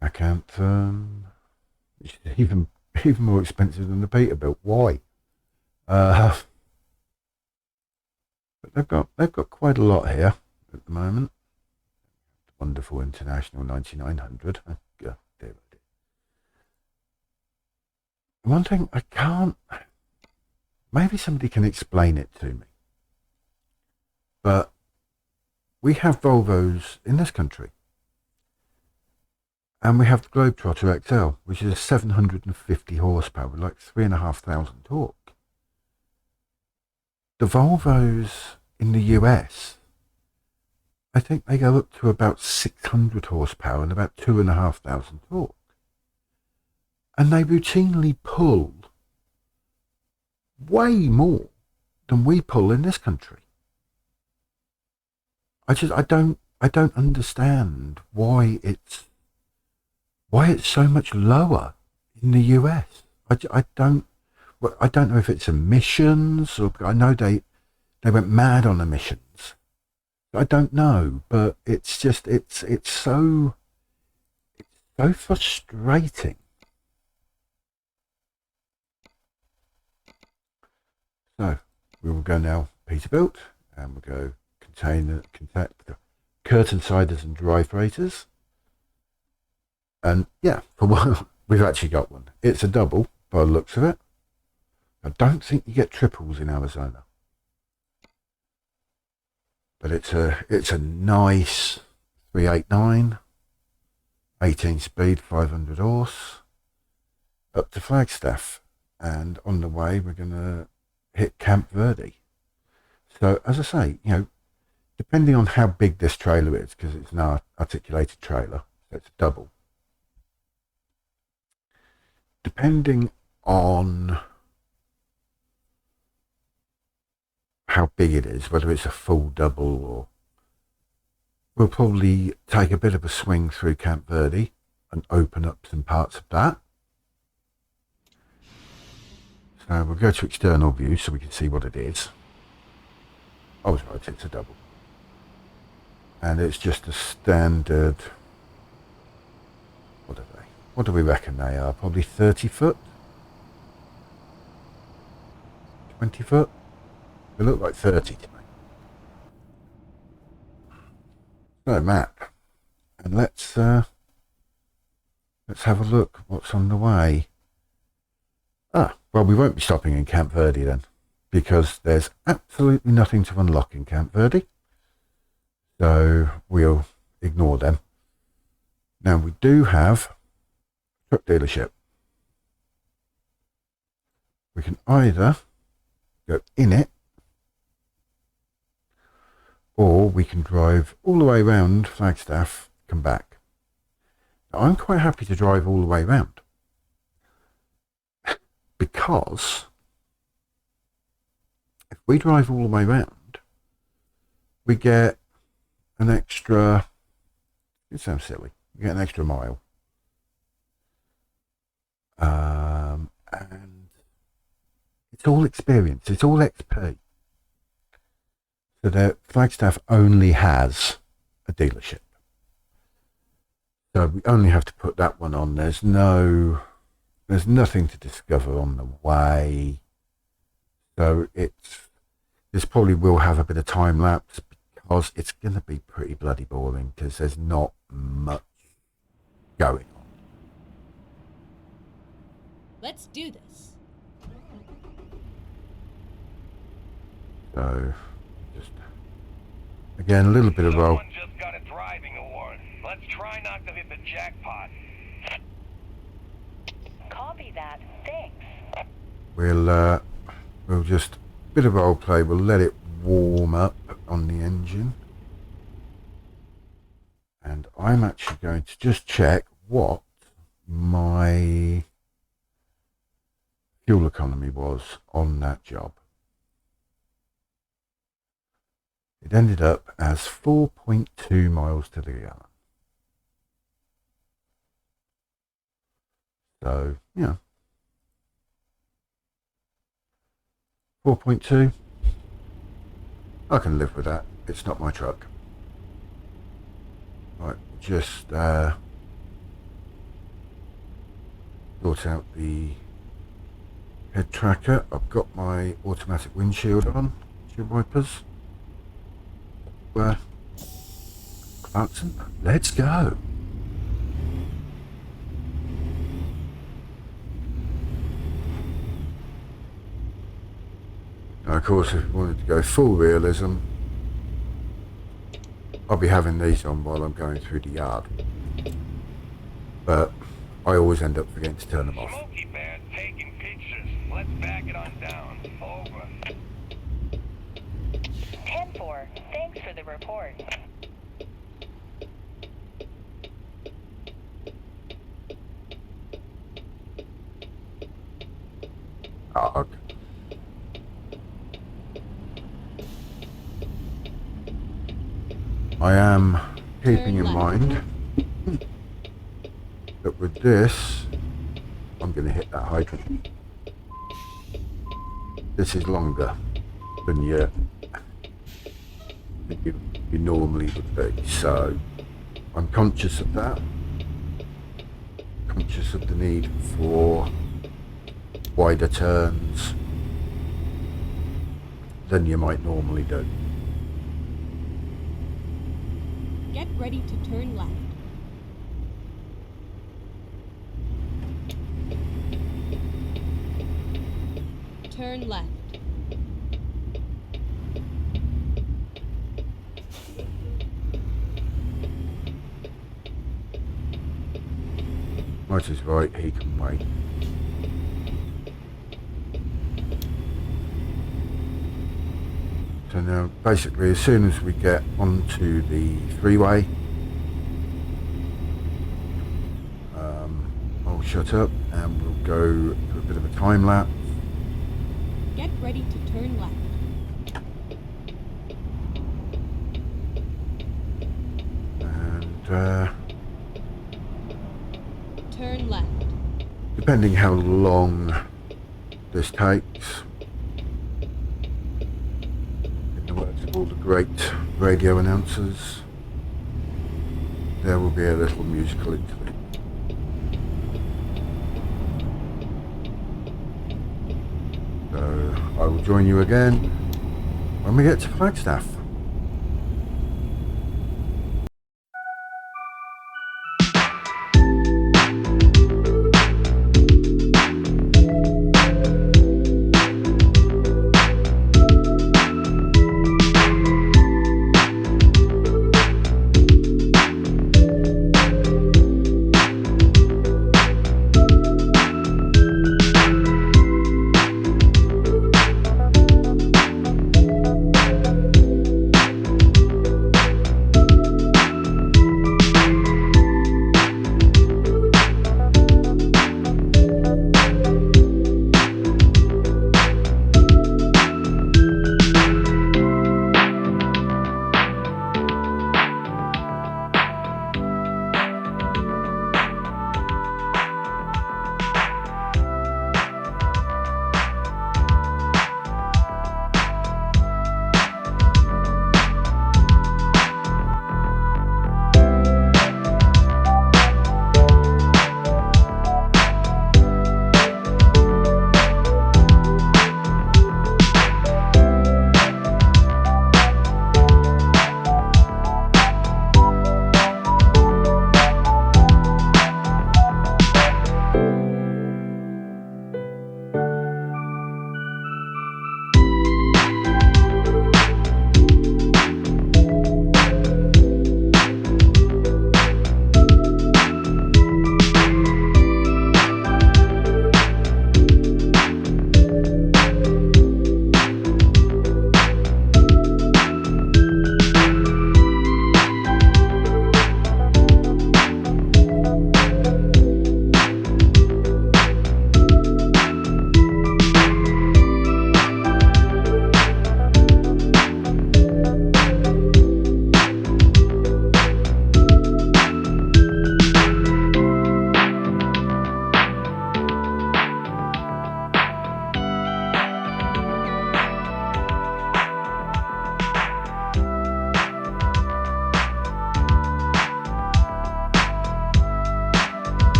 Anthem. It's even more expensive than the Peterbilt. Why? But they've got quite a lot here at the moment. Wonderful International 9900. Oh, God, dear. One thing I can't. Maybe somebody can explain it to me. But we have Volvos in this country. And we have the Globetrotter XL, which is a 750 horsepower with like 3,500 torque. The Volvos in the US, I think they go up to about 600 horsepower and about 2,500 torque. And they routinely pull way more than we pull in this country. I don't understand why it's so much lower in the US. I don't know if it's emissions or I know they went mad on emissions. I don't know, but it's so frustrating. So we will go now Peterbilt and we'll go curtain siders and dry freighters. And yeah, for one, we've actually got one. It's a double by the looks of it. I don't think you get triples in Arizona. But it's a nice 389, 18 speed, 500 horse, up to Flagstaff. And on the way, we're going to hit Camp Verde. So, as I say, depending on how big this trailer is, because it's an articulated trailer, so it's a double. Depending on how big it is, whether it's a full double or we'll probably take a bit of a swing through Camp Verde and open up some parts of that. So we'll go to external view so we can see what it is. I was right, it's a double. and it's just a standard. What do we reckon they are? Probably 30 foot, 20 foot. They look like 30 to me. So map, and let's have a look. What's on the way? Well, we won't be stopping in Camp Verde then, because there's absolutely nothing to unlock in Camp Verde. So we'll ignore them. Now we do have a truck dealership. We can either go in it, or we can drive all the way around Flagstaff, come back. Now, I'm quite happy to drive all the way around, because if we drive all the way around, we get an extra, it sounds silly, we get an extra mile. And it's all experience, it's all XP. So that Flagstaff only has a dealership. So we only have to put that one on. There's nothing to discover on the way. So this probably will have a bit of time lapse, because it's going to be pretty bloody boring, because there's not much going on. Let's do this. So just again a little bit of roll. Someone just got a driving award. Let's try not to hit the jackpot. Copy that. Thanks. We'll just bit of role play. We'll let it warm up on the engine, and I'm actually going to just check what my fuel economy was on that job. It ended up as 4.2 miles to the gallon. So, yeah. 4.2. I can live with that. It's not my truck. Right, just sort out the head tracker. I've got my automatic windshield on, windshield wipers. Clarkson, let's go. Now, of course, if we wanted to go full realism, I'll be having these on while I'm going through the yard. But I always end up forgetting to turn them off. Smokey Bear's taking pictures. Let's back it on down. Over. 10-4. Thanks for the report. Okay. I am keeping in mind that with this, I'm going to hit that hydrant. This is longer than you normally would be, so I'm conscious of that. Conscious of the need for wider turns than you might normally do. Get ready to turn left. Turn left. Right is right, he can wait. So now, basically, as soon as we get onto the freeway, I'll shut up and we'll go to a bit of a time lapse. Get ready to turn left. And Turn left. depending how long this takes, in the words of all the great radio announcers, there will be a little musical interlude. So I will join you again when we get to Flagstaff.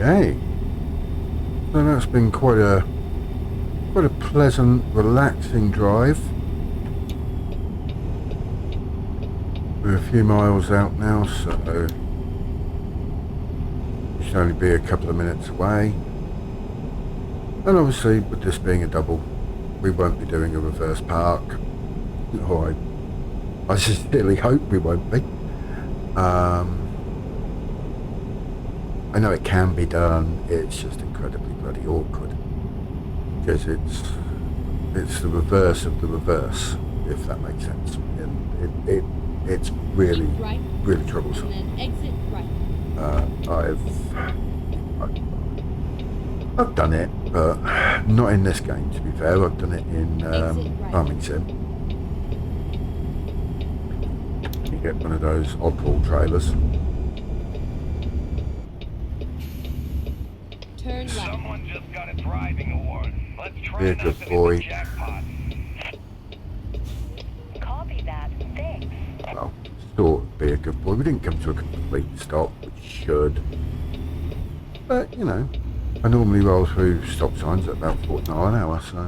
Okay. So that's been quite a pleasant, relaxing drive. We're a few miles out now, so we should only be a couple of minutes away. And obviously, with this being a double, we won't be doing a reverse park. Or I sincerely hope we won't be. I know it can be done. It's just incredibly bloody awkward because it's the reverse of the reverse, if that makes sense, and it's really Keep right, really troublesome. and then exit right. I've done it, but not in this game. To be fair, I've done it in Exit right. Farming Sim. You get one of those oddball trailers. Turn left. Someone just got a driving award. Let's Be try a not good to boy. hit the jackpot. Copy that. Thanks. Well, thought it'd be a good boy. We didn't come to a complete stop, which should. But, you know, I normally roll through stop signs at about 40 miles an hour, so, you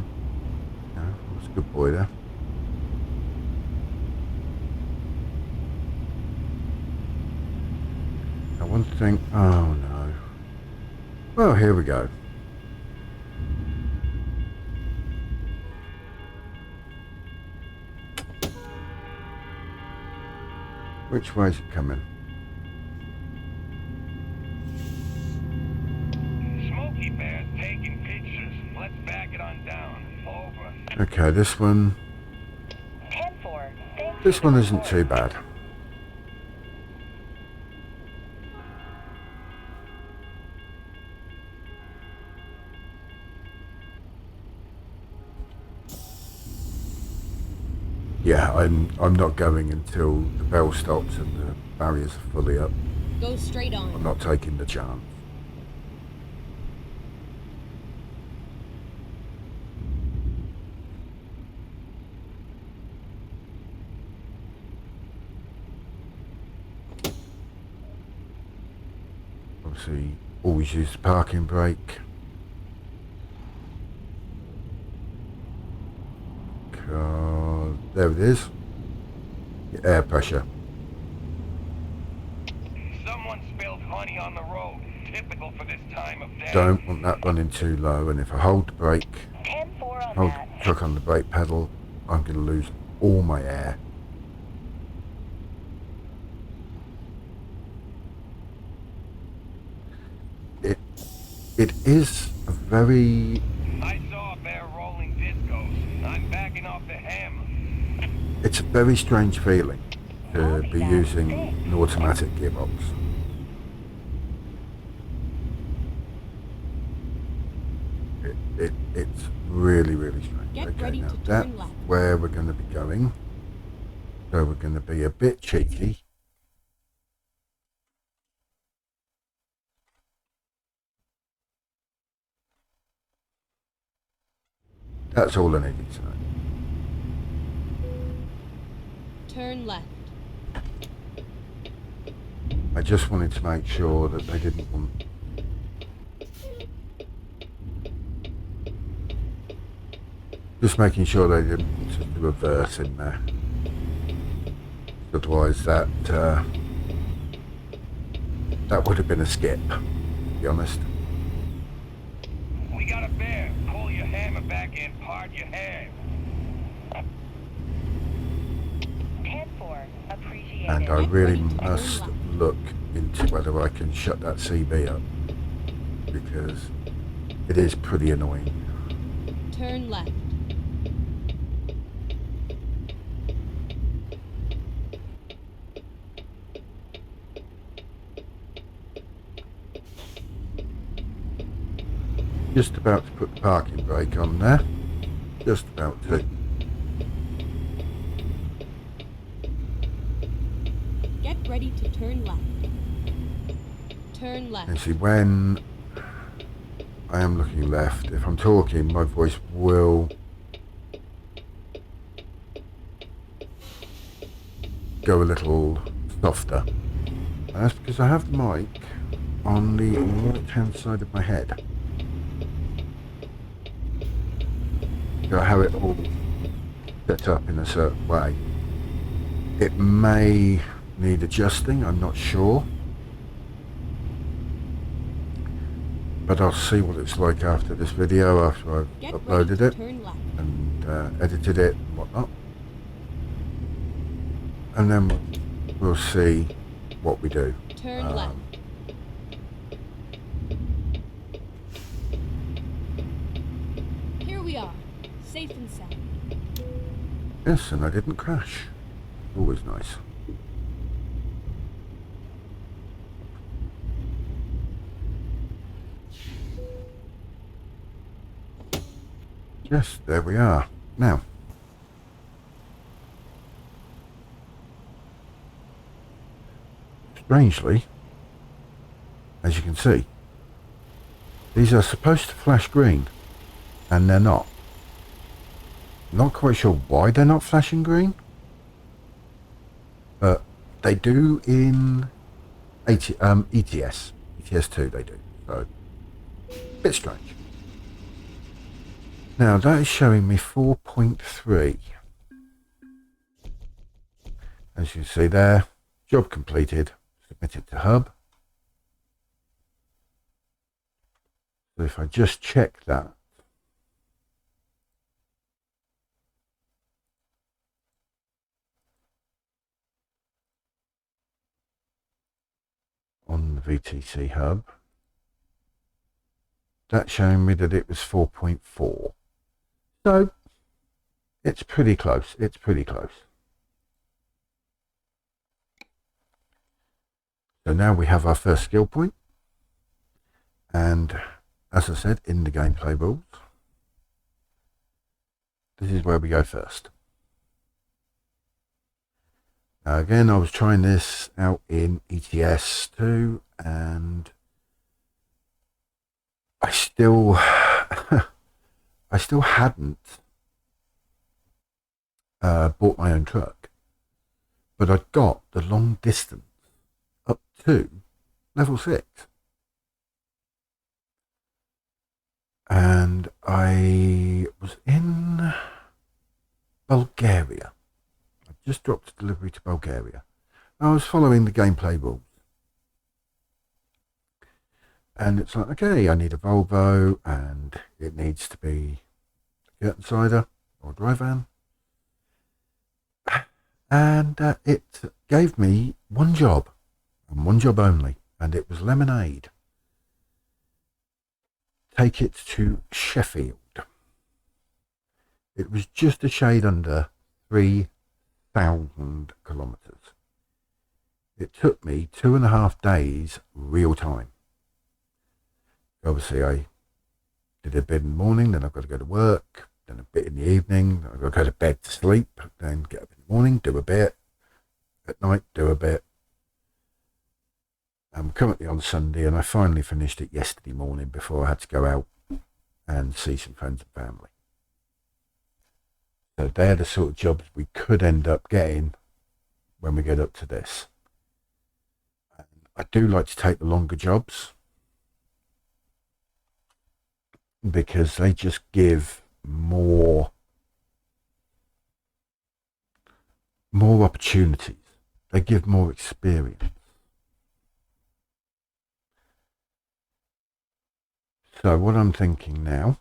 know, I was a good boy there. Now, one thing, oh no. Well, here we go. Which way is it coming? Smokey Bear's taking pictures. Let's back it on down. Over. Okay, this one, 10-4. Thanks. this for the one isn't report. too bad. Yeah, I'm not going until the bell stops and the barriers are fully up. Go straight I'm on. not taking the chance. Obviously, always use the parking brake. There it is. Air pressure. Someone spilled honey on the road. Typical for this time of day. Don't want that running too low, and if I hold the brake, 10-4 on hold that. the truck on the brake pedal, I'm going to lose all my air. It is a very, I saw a bear rolling discos. I'm backing off the hem. it's a very strange feeling to be using an automatic gearbox. It's really, really strange. Get Okay, ready now to that's turn left. where we're going to be going. So we're going to be a bit cheeky. That's all I needed to know. Turn left. I just wanted to make sure that they didn't want... Just making sure they didn't want to do a reverse in there. Otherwise that would have been a skip, to be honest. We got a bear. Pull your hammer back in. Part your hair. 10-4. Appreciate And it. I really ready to turn must left. look into whether I can shut that CB up, because it is pretty annoying. Turn left. Just about to put the parking brake on there. Just about to. Get ready to turn left. Turn And left. see, when I am looking left, if I'm talking, my voice will go a little softer. And that's because I have the mic on the right hand side of my head. So I have it all set up in a certain way. It may need adjusting, I'm not sure. But I'll see what it's like after this video, after I've Get ready uploaded to it turn left. and edited it and whatnot. And then we'll see what we do. Turn left. Here we are, safe and sound. Yes, and I didn't crash. Always nice. Yes, there we are. Now, strangely, as you can see, these are supposed to flash green, and they're not. Not quite sure why they're not flashing green, but they do in ETS. ETS2 they do, so a bit strange. Now that is showing me 4.3. As you see there, job completed, submitted to hub. So if I just check that, on the VTC hub, that's showing me that it was 4.4. So it's pretty close. It's pretty close. So now we have our first skill point. And as I said in the gameplay rules, this is where we go first. Now again, I was trying this out in ETS too, and I still hadn't bought my own truck, but I got the long distance up to level 6, and I was in Bulgaria. I just dropped a delivery to Bulgaria. I was following the gameplay rules. And it's like, okay, I need a Volvo, and it needs to be a curtain sider or a dry van. And it gave me one job, and one job only, and it was lemonade. Take it to Sheffield. It was just a shade under 3,000 kilometres. It took me 2.5 days real time. Obviously, I did a bit in the morning, then I've got to go to work, then a bit in the evening, then I've got to go to bed to sleep, then get up in the morning, do a bit, at night, do a bit. I'm currently on Sunday, and I finally finished it yesterday morning before I had to go out and see some friends and family. So they're the sort of jobs we could end up getting when we get up to this. And I do like to take the longer jobs, because they just give more opportunities. They give more experience. So what I'm thinking now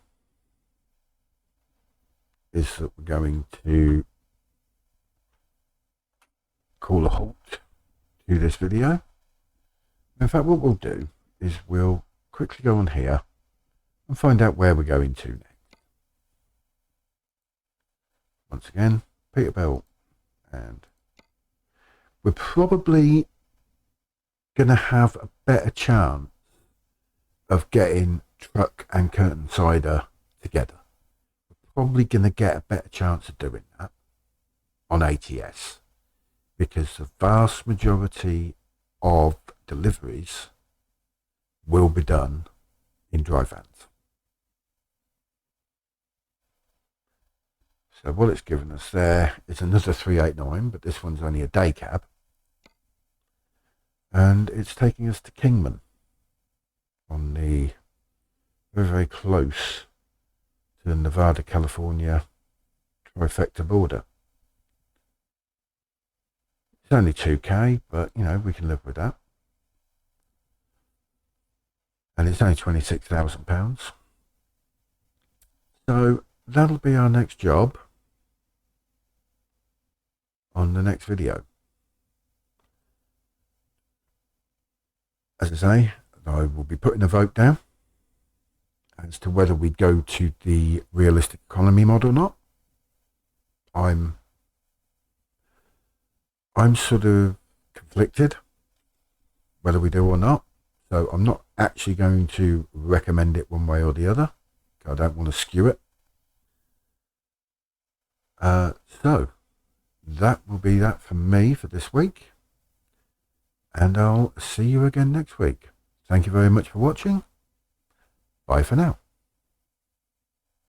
is that we're going to call a halt to this video. In fact, what we'll do is we'll quickly go on here and find out where we're going to next. Once again, Peterbilt, and we're probably going to have a better chance of getting truck and curtain sider together. We're probably going to get a better chance of doing that on ATS, because the vast majority of deliveries will be done in dry vans. So what it's given us there is another 389, but this one's only a day cab. And it's taking us to Kingman. on the very, very close to the Nevada-California trifecta border. It's only 2k, but you know, we can live with that. And it's only £26,000. So that'll be our next job on the next video. As I say, I will be putting a vote down as to whether we go to the realistic economy mod or not. I'm sort of conflicted whether we do or not. So I'm not actually going to recommend it one way or the other. I don't want to skew it. So that will be that from me for this week. And I'll see you again next week. Thank you very much for watching. Bye for now.